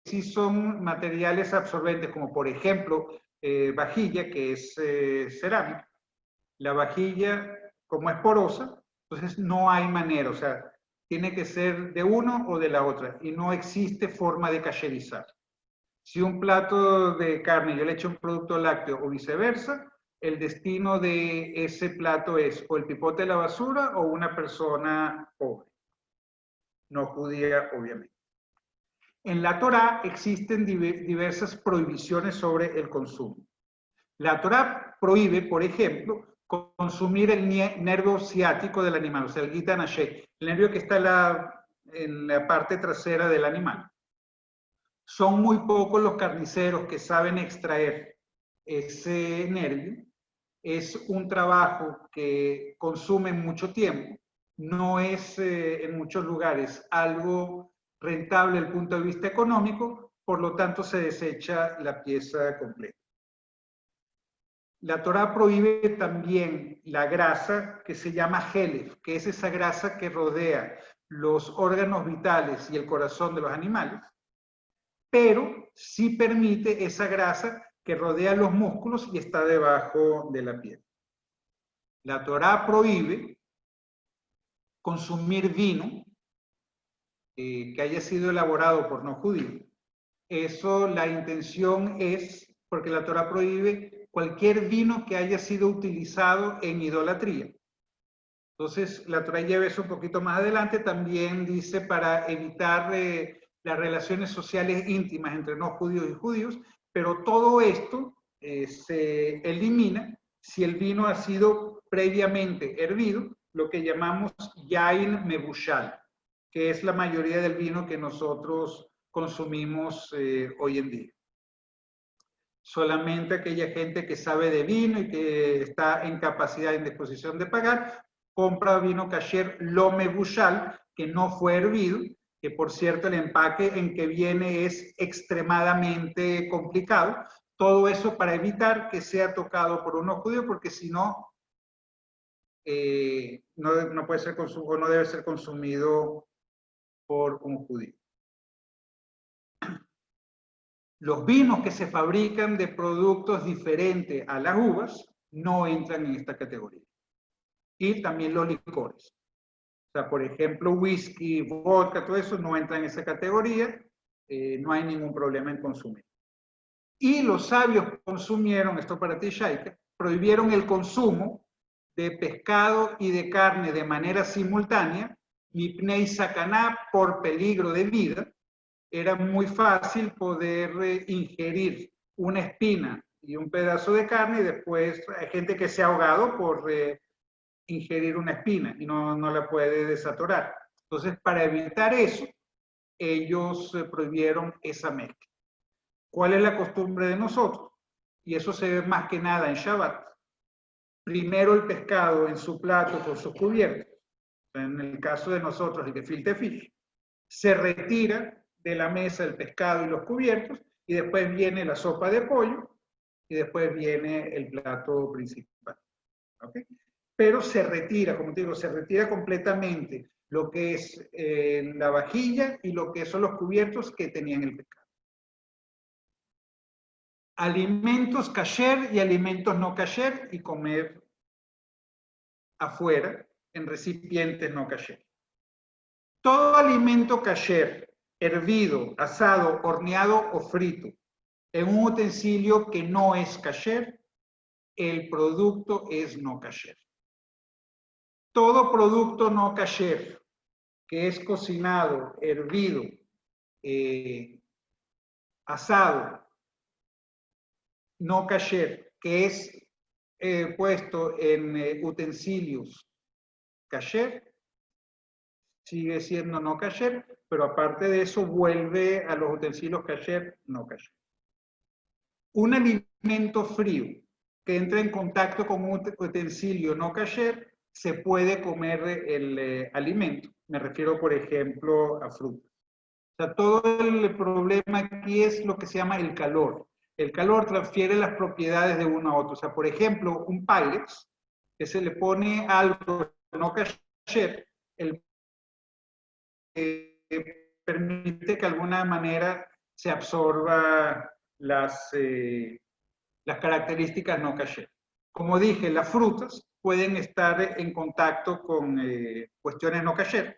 Si son materiales absorbentes, como por ejemplo vajilla, que es cerámica, la vajilla, como es porosa, entonces no hay manera, o sea, tiene que ser de uno o de la otra, y no existe forma de cacherizar. Si un plato de carne yo le echo un producto lácteo o viceversa, el destino de ese plato es o el pipote de la basura o una persona pobre, no judía, obviamente. En la Torá existen diversas prohibiciones sobre el consumo. La Torá prohíbe, por ejemplo, consumir el nervio ciático del animal, o sea, el Gita Nashe, el nervio que está en la parte trasera del animal. Son muy pocos los carniceros que saben extraer ese nervio. Es un trabajo que consume mucho tiempo. No es en muchos lugares algo rentable desde el punto de vista económico, por lo tanto se desecha la pieza completa. La Torá prohíbe también la grasa que se llama helef, que es esa grasa que rodea los órganos vitales y el corazón de los animales, pero sí permite esa grasa que rodea los músculos y está debajo de la piel. La Torá prohíbe consumir vino que haya sido elaborado por no judíos. Eso, la intención es, porque la Torá prohíbe cualquier vino que haya sido utilizado en idolatría. Entonces, la Torá lleva eso un poquito más adelante, también dice para evitar las relaciones sociales íntimas entre no judíos y judíos, pero todo esto se elimina si el vino ha sido previamente hervido, lo que llamamos yain mebushal, que es la mayoría del vino que nosotros consumimos hoy en día. Solamente aquella gente que sabe de vino y que está en capacidad y en disposición de pagar, compra vino kasher lo mebushal, que no fue hervido, que por cierto el empaque en que viene es extremadamente complicado. Todo eso para evitar que sea tocado por unos judíos, porque si no, no puede ser consumido, no debe ser consumido por un judío. Los vinos que se fabrican de productos diferentes a las uvas no entran en esta categoría. Y también los licores. O sea, por ejemplo, whisky, vodka, todo eso no entra en esa categoría. No hay ningún problema en consumir. Y los sabios consumieron, esto para ti, Shaika, prohibieron el consumo de pescado y de carne de manera simultánea, mipnei sakaná, por peligro de vida. Era muy fácil poder ingerir una espina y un pedazo de carne y después hay gente que se ha ahogado por ingerir una espina y no la puede desatorar. Entonces, para evitar eso, ellos prohibieron esa mezcla. ¿Cuál es la costumbre de nosotros? Y eso se ve más que nada en Shabbat. Primero el pescado en su plato con sus cubiertos. En el caso de nosotros, el gefilte fish, se retira de la mesa el pescado y los cubiertos, y después viene la sopa de pollo, y después viene el plato principal. ¿Okay? Pero se retira, como te digo, se retira completamente lo que es la vajilla y lo que son los cubiertos que tenían el pescado. Alimentos kasher y alimentos no kasher, y comer afuera en recipientes no kasher. Todo alimento kasher, hervido, asado, horneado o frito, en un utensilio que no es kasher, el producto es no kasher. todo producto no kasher que es cocinado, hervido, asado, no kasher, que es puesto en utensilios kasher, sigue siendo no kasher, pero aparte de eso vuelve a los utensilios kasher, no kasher. Un alimento frío que entra en contacto con un utensilio no kasher, se puede comer el alimento. Me refiero, por ejemplo, a frutas. O sea, todo el problema aquí es lo que se llama el calor. El calor transfiere las propiedades de uno a otro. O sea, por ejemplo, un Pyrex, que se le pone algo no kasher, permite que de alguna manera se absorba las características no kasher. Como dije, las frutas pueden estar en contacto con cuestiones no kasher.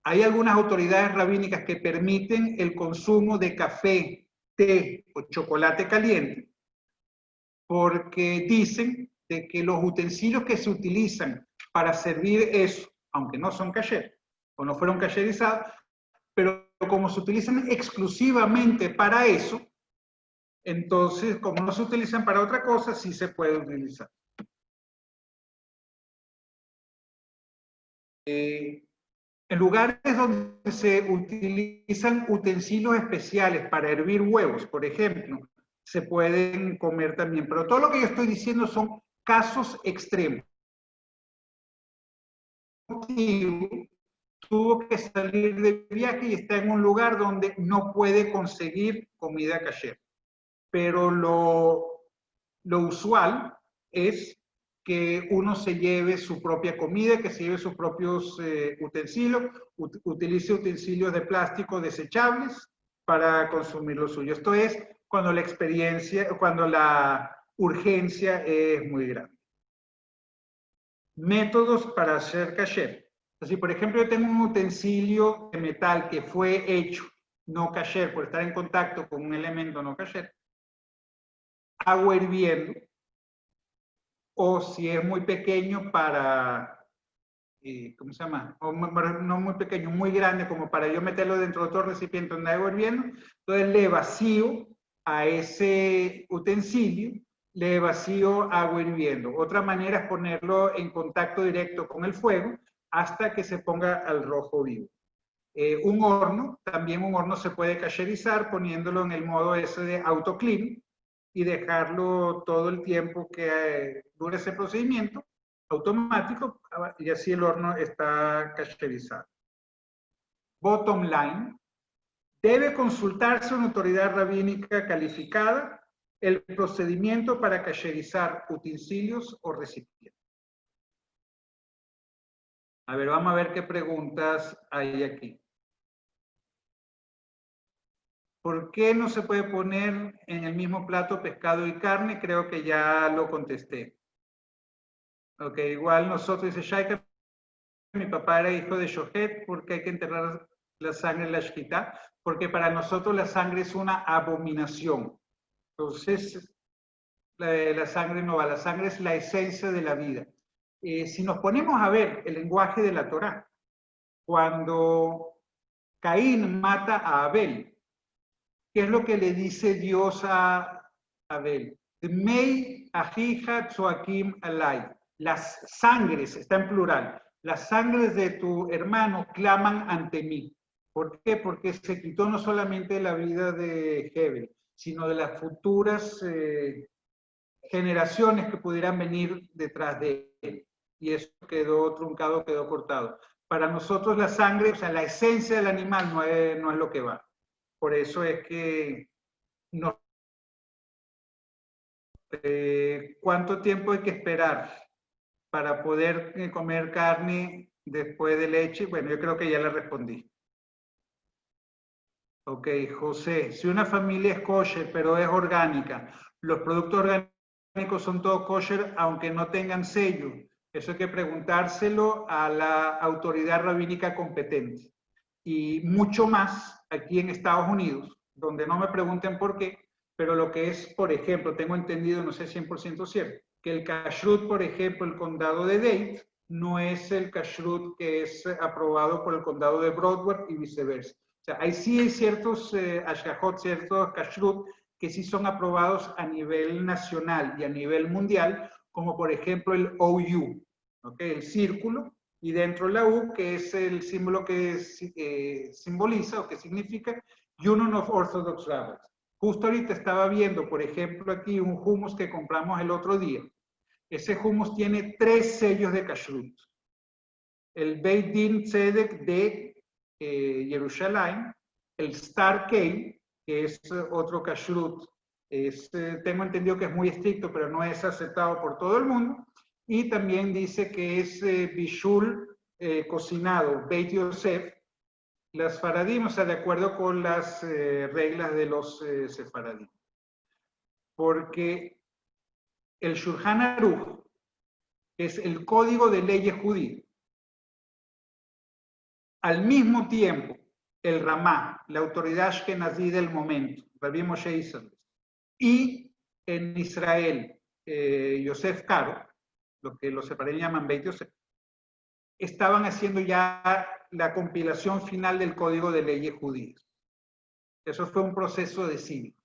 Hay algunas autoridades rabínicas que permiten el consumo de café, té o chocolate caliente, porque dicen de que los utensilios que se utilizan para servir eso, aunque no son kasher o no fueron kasherizados, pero como se utilizan exclusivamente para eso, entonces, como no se utilizan para otra cosa, sí se puede utilizar. En lugares donde se utilizan utensilios especiales para hervir huevos, por ejemplo, se pueden comer también. Pero todo lo que yo estoy diciendo son casos extremos. Tuvo que salir de viaje y está en un lugar donde no puede conseguir comida kasher. Pero lo usual es que uno se lleve su propia comida, que se lleve sus propios utensilios, utilice utensilios de plástico desechables para consumir lo suyo. Esto es cuando cuando la urgencia es muy grande. Métodos para hacer kasher. Si por ejemplo yo tengo un utensilio de metal que fue hecho no kasher por estar en contacto con un elemento no kasher, agua hirviendo, o si es muy pequeño para, ¿cómo se llama? O no muy pequeño, muy grande como para yo meterlo dentro de otro recipiente donde agua hirviendo, entonces le vacío a ese utensilio, le vacío agua hirviendo. Otra manera es ponerlo en contacto directo con el fuego hasta que se ponga al rojo vivo. Un horno, también un horno se puede kasherizar poniéndolo en el modo ese de autoclean y dejarlo todo el tiempo que dure ese procedimiento automático, y así el horno está kasherizado. Bottom line, debe consultarse una autoridad rabínica calificada el procedimiento para kasherizar utensilios o recipientes. A ver, vamos a ver qué preguntas hay aquí. ¿Por qué no se puede poner en el mismo plato pescado y carne? Creo que ya lo contesté. Ok, igual nosotros, dice Shaika, mi papá era hijo de Shohet, porque hay que enterrar la sangre en la shkita, porque para nosotros la sangre es una abominación. Entonces, la sangre no va, la sangre es la esencia de la vida. Si nos ponemos a ver el lenguaje de la Torá, cuando Caín mata a Abel, ¿qué es lo que le dice Dios a Abel? Mei ajija tzoakim alay. Las sangres, está en plural, las sangres de tu hermano claman ante mí. ¿Por qué? Porque se quitó no solamente la vida de Hebel, sino de las futuras generaciones que pudieran venir detrás de él. Y eso quedó truncado, quedó cortado. Para nosotros la sangre, o sea, la esencia del animal no es lo que va. Por eso es que no. ¿Cuánto tiempo hay que esperar para poder comer carne después de leche? Bueno, yo creo que ya le respondí. Ok, José, si una familia es kosher pero es orgánica, los productos orgánicos son todos kosher aunque no tengan sello. Eso hay que preguntárselo a la autoridad rabínica competente. Y mucho más aquí en Estados Unidos, donde no me pregunten por qué, pero lo que es, por ejemplo, tengo entendido, no sé 100% cierto, que el kashrut, por ejemplo, el condado de Dade, no es el kashrut que es aprobado por el condado de Broward y viceversa. O sea, ahí sí hay ciertos ashgahot, ciertos kashrut que sí son aprobados a nivel nacional y a nivel mundial, como por ejemplo el OU, ¿okay? El círculo, y dentro de la U, que es el símbolo que simboliza o que significa Union of Orthodox Rabbis. Justo ahorita estaba viendo, por ejemplo, aquí un hummus que compramos el otro día. Ese hummus tiene 3 sellos de kashrut. El Beit Din Tzedek de Jerusalén, el Star K, que es otro kashrut, tengo entendido que es muy estricto, pero no es aceptado por todo el mundo, y también dice que es bishul cocinado, Beit Yosef, las faradim, o sea, de acuerdo con las reglas de los sefaradim. Porque el Shulchan Aruch es el código de leyes judías. Al mismo tiempo, el Ramá, la autoridad ashkenazí del momento, Rabbi Moshe Isserles, y en Israel, Yosef Karo, lo que los separados llaman Beit Yosef, estaban haciendo ya la compilación final del Código de Leyes Judías. Eso fue un proceso de cívico.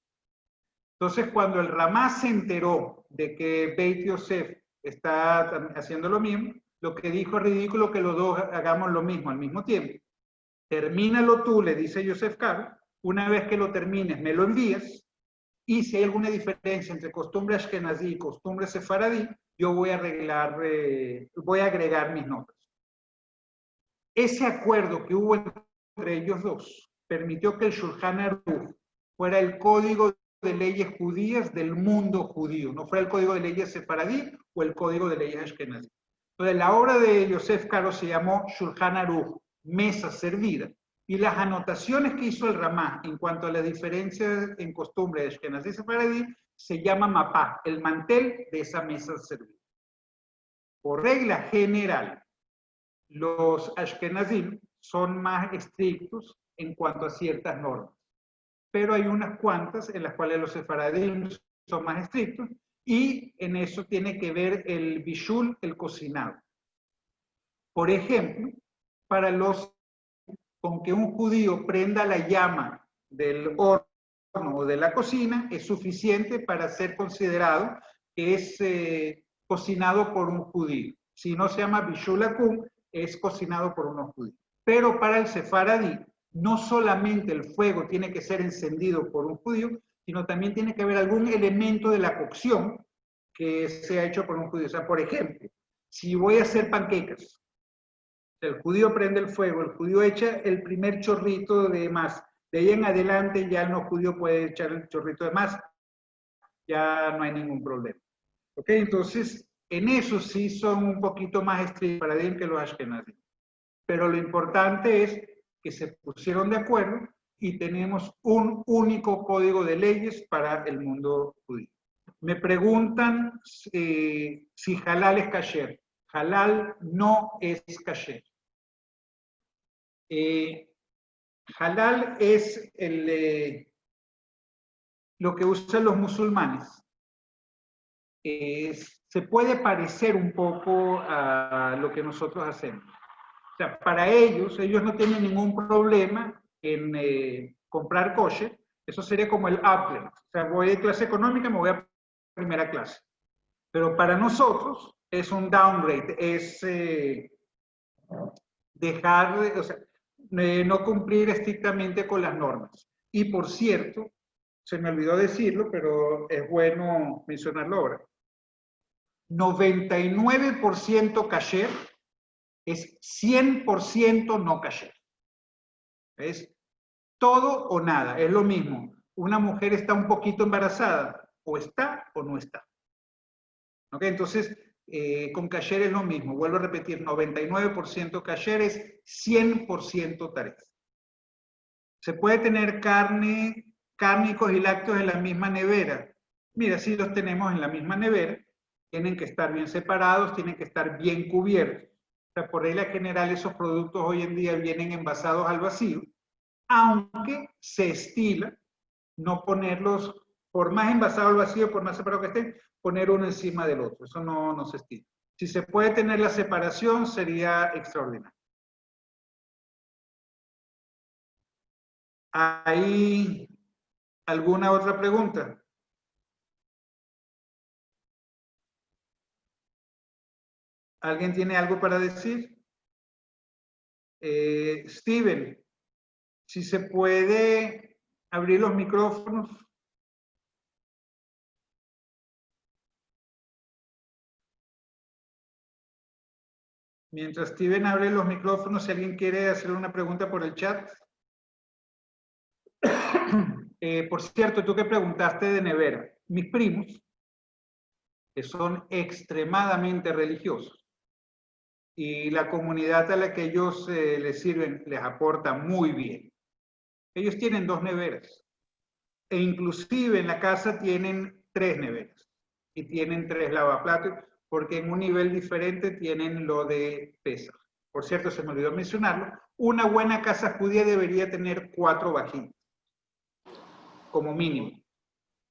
Entonces, cuando el Ramá se enteró de que Beit Yosef está haciendo lo mismo, lo que dijo es ridículo que los dos hagamos lo mismo al mismo tiempo. Termínalo tú, le dice Yosef Karo, una vez que lo termines me lo envías, y si hay alguna diferencia entre costumbre ashkenazí y costumbre sefaradí, yo voy a voy a agregar mis notas. Ese acuerdo que hubo entre ellos dos permitió que el Shulchan Aruch fuera el código de leyes judías del mundo judío, no fuera el código de leyes sefaradí o el código de leyes ashkenazí. Entonces, la obra de Yosef Karo se llamó Shulchan Aruch, mesa servida, y las anotaciones que hizo el Ramá en cuanto a las diferencias en costumbre de ashkenazí y sefaradí se llama mapá, el mantel de esa mesa servida. Por regla general, los ashkenazim son más estrictos en cuanto a ciertas normas, pero hay unas cuantas en las cuales los sefaradim son más estrictos, y en eso tiene que ver el bishul, el cocinado. Por ejemplo, para los con que un judío prenda la llama del horno o de la cocina es suficiente para ser considerado que es cocinado por un judío. Si no se llama bishul akum, es cocinado por unos judíos. Pero para el sefaradí, no solamente el fuego tiene que ser encendido por un judío, sino también tiene que haber algún elemento de la cocción que sea hecho por un judío. O sea, por ejemplo, si voy a hacer panquecas, el judío prende el fuego, el judío echa el primer chorrito de masa, de ahí en adelante ya el no judío puede echar el chorrito de masa, ya no hay ningún problema. ¿Ok? Entonces, en eso sí son un poquito más estrictos para que los ashkenazim. Pero lo importante es que se pusieron de acuerdo y tenemos un único código de leyes para el mundo judío. Me preguntan si halal es kasher. Halal no es kasher. Halal es lo que usan los musulmanes. Se puede parecer un poco a lo que nosotros hacemos. O sea, para ellos no tienen ningún problema en comprar kosher. Eso sería como el upgrade. O sea, voy de clase económica, me voy a primera clase. Pero para nosotros es un downgrade, es dejar, o sea, no cumplir estrictamente con las normas. Y por cierto, se me olvidó decirlo, pero es bueno mencionarlo ahora. 99% kasher es 100% no kasher. Es todo o nada, es lo mismo. Una mujer está un poquito embarazada, o está o no está. ¿Ok? Entonces, con kasher es lo mismo. Vuelvo a repetir, 99% kasher es 100% taref. ¿Se puede tener cárnicos y lácteos en la misma nevera? Mira, si los tenemos en la misma nevera, tienen que estar bien separados, tienen que estar bien cubiertos. O sea, por regla general, esos productos hoy en día vienen envasados al vacío, aunque se estila no ponerlos, por más envasado al vacío, por más separado que estén, poner uno encima del otro. Eso no se estila. Si se puede tener la separación, sería extraordinario. ¿Hay alguna otra pregunta? ¿Alguien tiene algo para decir? Steven, si se puede abrir los micrófonos. Mientras Steven abre los micrófonos, si alguien quiere hacer una pregunta por el chat. Por cierto, tú que preguntaste de nevera, mis primos, que son extremadamente religiosos, y la comunidad a la que ellos les sirven les aporta muy bien. Ellos tienen 2 neveras, e inclusive en la casa tienen 3 neveras, y tienen 3 lavaplatos, porque en un nivel diferente tienen lo de Pesaj. Por cierto, se me olvidó mencionarlo, una buena casa judía debería tener 4 vajillas, como mínimo.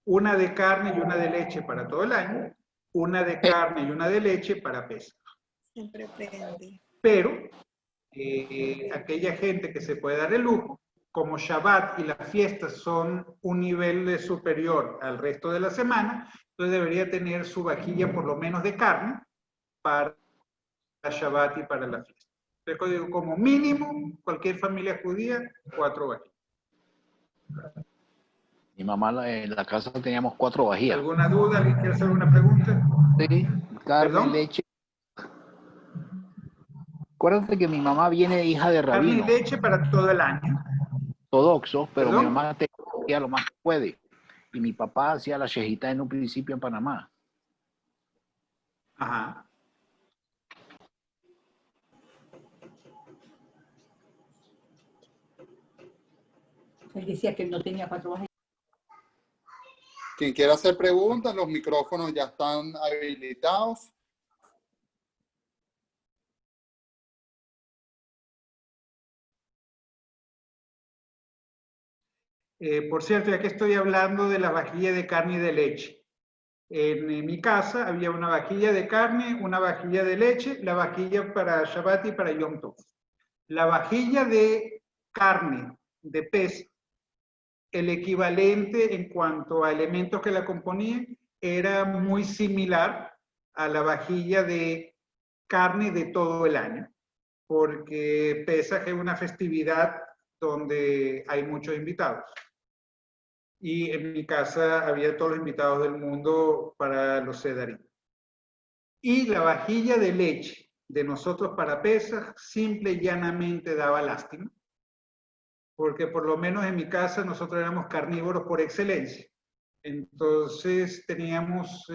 Una de carne y una de leche para todo el año, una de carne y una de leche para Pesaj. Siempre prende. Pero aquella gente que se puede dar el lujo, como Shabbat y las fiestas son un nivel superior al resto de la semana, entonces debería tener su vajilla por lo menos de carne para Shabbat y para la fiesta. Entonces, digo, como mínimo, cualquier familia judía, 4 vajillas. Mi mamá en la casa teníamos 4 vajillas. ¿Alguna duda? ¿Alguien quiere hacer una pregunta? Sí, carne, ¿Perdón? leche. Acuérdate que mi mamá viene hija de rabino. Carne y leche para todo el año. Ortodoxo, pero ¿Perdón? mi mamá te hacía lo más que puede. Y mi papá hacía la shejitá en un principio en Panamá. Ajá. Él decía que él no tenía 4 vajillas. Quien quiera hacer preguntas, los micrófonos ya están habilitados. Por cierto, ya que estoy hablando de la vajilla de carne y de leche. En mi casa había una vajilla de carne, una vajilla de leche, la vajilla para Shabbat y para Yom Tov. La vajilla de carne, de pez, el equivalente en cuanto a elementos que la componían, era muy similar a la vajilla de carne de todo el año, porque Pesaj es una festividad donde hay muchos invitados. Y en mi casa había todos los invitados del mundo para los sedarim. Y la vajilla de leche de nosotros para Pesaj simple y llanamente daba lástima, porque por lo menos en mi casa nosotros éramos carnívoros por excelencia. Entonces teníamos,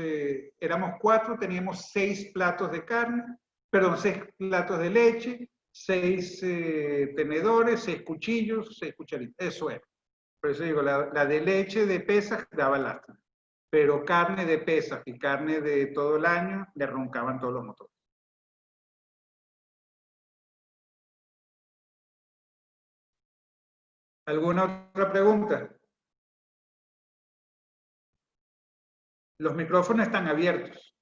éramos 4, teníamos 6 platos de carne, perdón, 6 platos de leche, 6 tenedores, 6 cuchillos, 6 cucharitas, eso era. Por eso digo, la de leche de Pesaj daba lástima, pero carne de Pesaj y carne de todo el año le roncaban todos los motores. ¿Alguna otra pregunta? Los micrófonos están abiertos.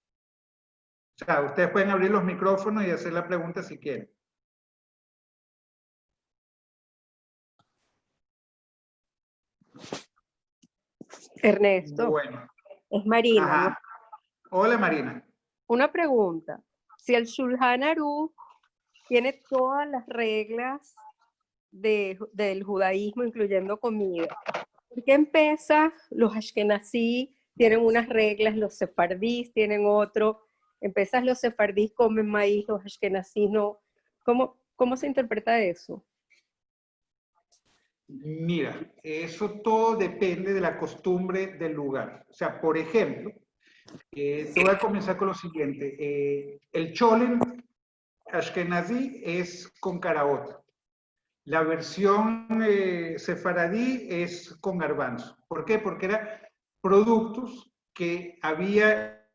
O sea, ustedes pueden abrir los micrófonos y hacer la pregunta si quieren. Ernesto, Bueno. es Marina, ¿no? Ajá. Hola, Marina. Una pregunta. Si el Shulchan Aruch tiene todas las reglas del judaísmo, incluyendo comida, ¿por qué en Pesaj los ashkenazí tienen unas reglas, los sefardís tienen otro? En Pesaj los sefardís comen maíz, los ashkenazí no. ¿Cómo se interpreta eso? Mira, eso todo depende de la costumbre del lugar. O sea, por ejemplo, te voy a comenzar con lo siguiente. El cholen ashkenazí es con caraota. La versión sefaradí es con garbanzo. ¿Por qué? Porque eran productos que había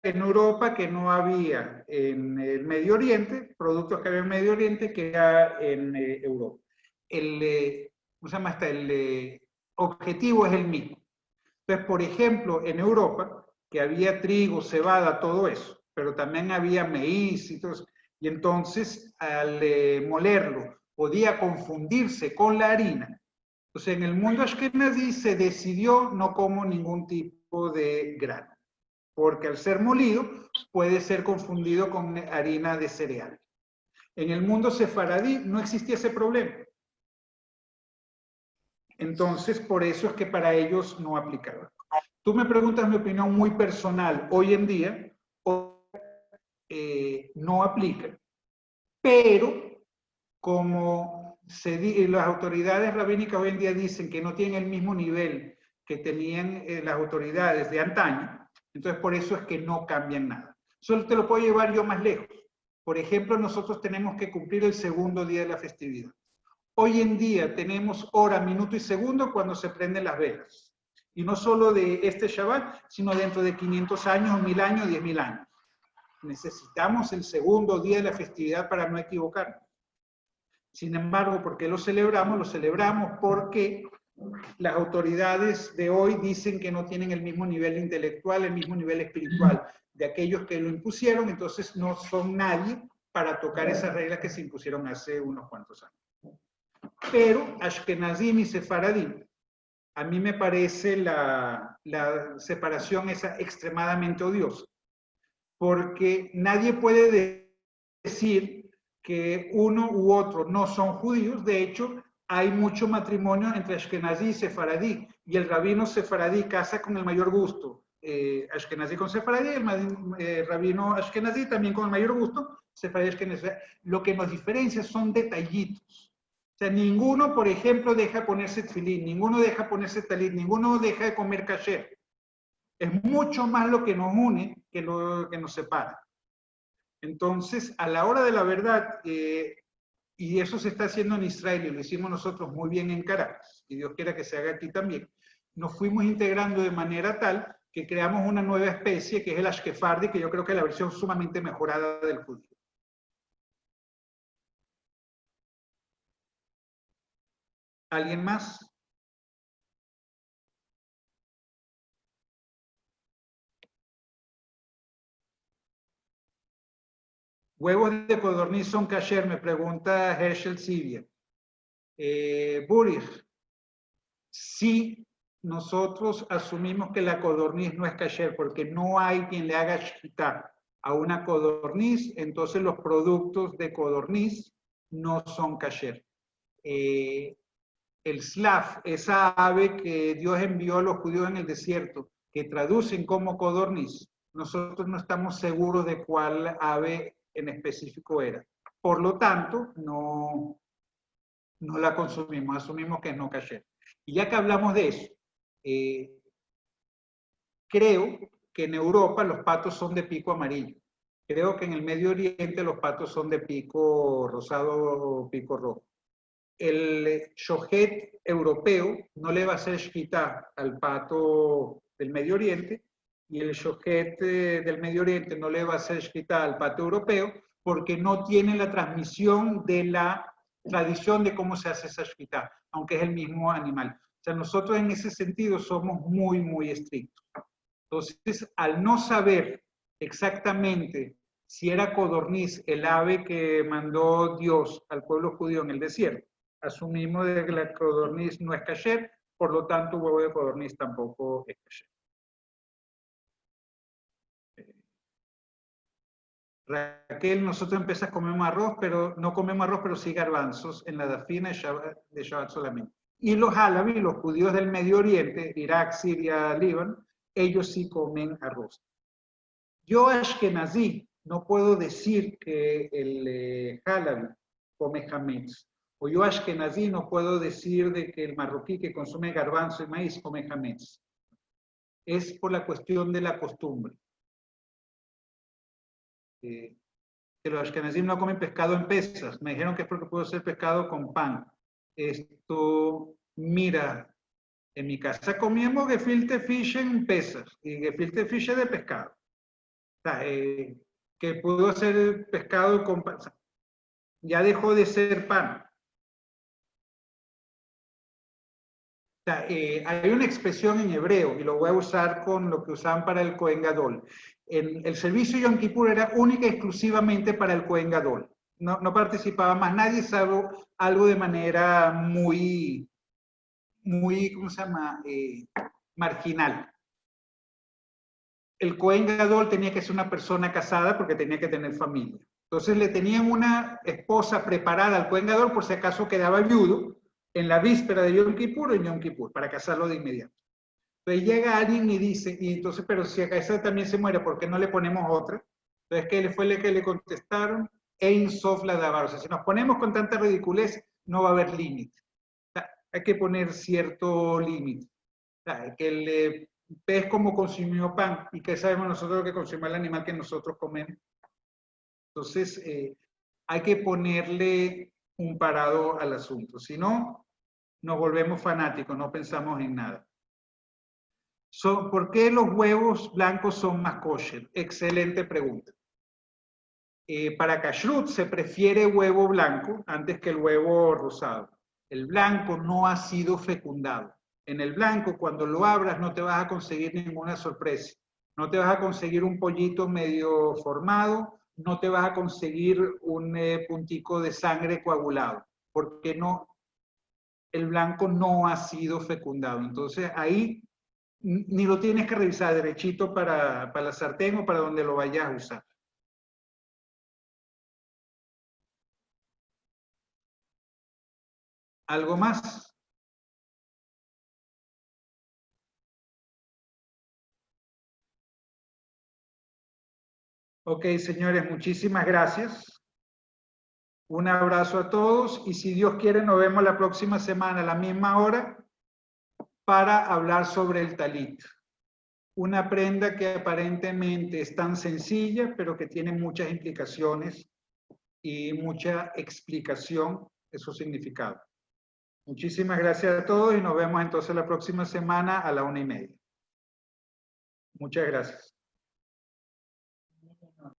en Europa que no había en el Medio Oriente, productos que había en Medio Oriente que era en Europa. ¿Cómo se llama? El objetivo es el mismo. Entonces, por ejemplo, en Europa, que había trigo, cebada, todo eso, pero también había maíz y todo eso. Y entonces, al molerlo, podía confundirse con la harina. Entonces, en el mundo ashkenazí se decidió no como ningún tipo de grano, porque al ser molido puede ser confundido con harina de cereal. En el mundo sefaradí no existía ese problema. Entonces, por eso es que para ellos no aplicaba. Tú me preguntas mi opinión muy personal. Hoy en día no aplica, pero como las autoridades rabínicas hoy en día dicen que no tienen el mismo nivel que tenían las autoridades de antaño, entonces por eso es que no cambian nada. Solo te lo puedo llevar yo más lejos. Por ejemplo, nosotros tenemos que cumplir el segundo día de la festividad. Hoy en día tenemos hora, minuto y segundo cuando se prenden las velas. Y no solo de este Shabbat, sino dentro de 500 años, 1000 años, 10.000 años. Necesitamos el segundo día de la festividad para no equivocarnos. Sin embargo, ¿por qué lo celebramos? Lo celebramos porque las autoridades de hoy dicen que no tienen el mismo nivel intelectual, el mismo nivel espiritual de aquellos que lo impusieron, entonces no son nadie para tocar esas reglas que se impusieron hace unos cuantos años. Pero Ashkenazim y Sefaradim, a mí me parece la separación esa extremadamente odiosa, porque nadie puede decir que uno u otro no son judíos. De hecho, hay mucho matrimonio entre Ashkenazí y Sefaradí, y el rabino Sefaradí casa con el mayor gusto Ashkenazí con Sefaradí, el rabino Ashkenazí también con el mayor gusto Sefaradí Ashkenazí. Lo que nos diferencia son detallitos. O sea, ninguno, por ejemplo, deja de ponerse tefilín, ninguno deja de ponerse talit, ninguno deja de comer kasher. Es mucho más lo que nos une que lo que nos separa. Entonces, a la hora de la verdad, y eso se está haciendo en Israel, y lo hicimos nosotros muy bien en Caracas, y Dios quiera que se haga aquí también, nos fuimos integrando de manera tal que creamos una nueva especie, que es el Ashkefardi, que yo creo que es la versión sumamente mejorada del judío. ¿Alguien más? ¿Huevos de codorniz son kasher? Me pregunta Herschel Sivia. Burich, sí, nosotros asumimos que la codorniz no es kasher porque no hay quien le haga shkita a una codorniz, entonces los productos de codorniz no son kasher. El slav, esa ave que Dios envió a los judíos en el desierto, que traducen como codorniz, nosotros no estamos seguros de cuál ave en específico era. Por lo tanto, no la consumimos, asumimos que es no kasher. Y ya que hablamos de eso, creo que en Europa los patos son de pico amarillo. Creo que en el Medio Oriente los patos son de pico rosado o pico rojo. El shohet europeo no le va a hacer shkita al pato del Medio Oriente, y el shohet del Medio Oriente no le va a hacer shkita al pato europeo porque no tiene la transmisión de la tradición de cómo se hace esa shkita, aunque es el mismo animal. O sea, nosotros en ese sentido somos muy, muy estrictos. Entonces, al no saber exactamente si era codorniz el ave que mandó Dios al pueblo judío en el desierto, asumimos de que la codorniz no es kasher, por lo tanto, huevo de codorniz tampoco es kasher. Raquel, nosotros empezamos a comer arroz, pero no comemos arroz, pero sí garbanzos en la dafina de Shabbat solamente. Y los halabi, los judíos del Medio Oriente, Irak, Siria, Líbano, ellos sí comen arroz. Yo, ashkenazí, no puedo decir que el halabi come hametz. O yo, ashkenazí, no puedo decir de que el marroquí que consume garbanzo y maíz come hametz. Es por la cuestión de la costumbre. Que los ashkenazim no comen pescado en pesas. Me dijeron que es porque puedo hacer pescado con pan. Mira, en mi casa comíamos gefilte fish en pesas y gefilte fish de pescado. O sea, que pudo hacer pescado con pan. Ya dejó de ser pan. O sea, hay una expresión en hebreo, y lo voy a usar con lo que usaban para el Cohen Gadol. el servicio Yom Kippur era única y exclusivamente para el Kohen Gadol. No participaba más nadie, salvo algo de manera muy, ¿cómo se llama? Marginal. El Kohen Gadol tenía que ser una persona casada porque tenía que tener familia. Entonces le tenían una esposa preparada al Kohen Gadol por si acaso quedaba viudo en la víspera de Yom Kippur o en Yom Kippur, para casarlo de inmediato. Entonces llega alguien y dice, y entonces, pero si acá esa también se muere, ¿por qué no le ponemos otra? Entonces, ¿qué fue lo que le contestaron? Ein sof la davar. O sea, si nos ponemos con tanta ridiculez, no va a haber límite. O sea, hay que poner cierto límite. O sea, que el pez como consumió pan, y que sabemos nosotros lo que consumió el animal que nosotros comemos. Entonces, hay que ponerle un parado al asunto. Si no, nos volvemos fanáticos, no pensamos en nada. ¿Por qué los huevos blancos son más kosher? Excelente pregunta. Para kashrut se prefiere huevo blanco antes que el huevo rosado. El blanco no ha sido fecundado. En el blanco, cuando lo abras, no te vas a conseguir ninguna sorpresa. No te vas a conseguir un pollito medio formado, no te vas a conseguir un puntico de sangre coagulado, porque no, el blanco no ha sido fecundado. Entonces ahí ni lo tienes que revisar derechito para la sartén o para donde lo vayas a usar. ¿Algo más? Ok, señores, muchísimas gracias. Un abrazo a todos y si Dios quiere nos vemos la próxima semana a la misma hora para hablar sobre el talit. Una prenda que aparentemente es tan sencilla, pero que tiene muchas implicaciones y mucha explicación de su significado. Muchísimas gracias a todos y nos vemos entonces la próxima semana a la 1:30. Muchas gracias.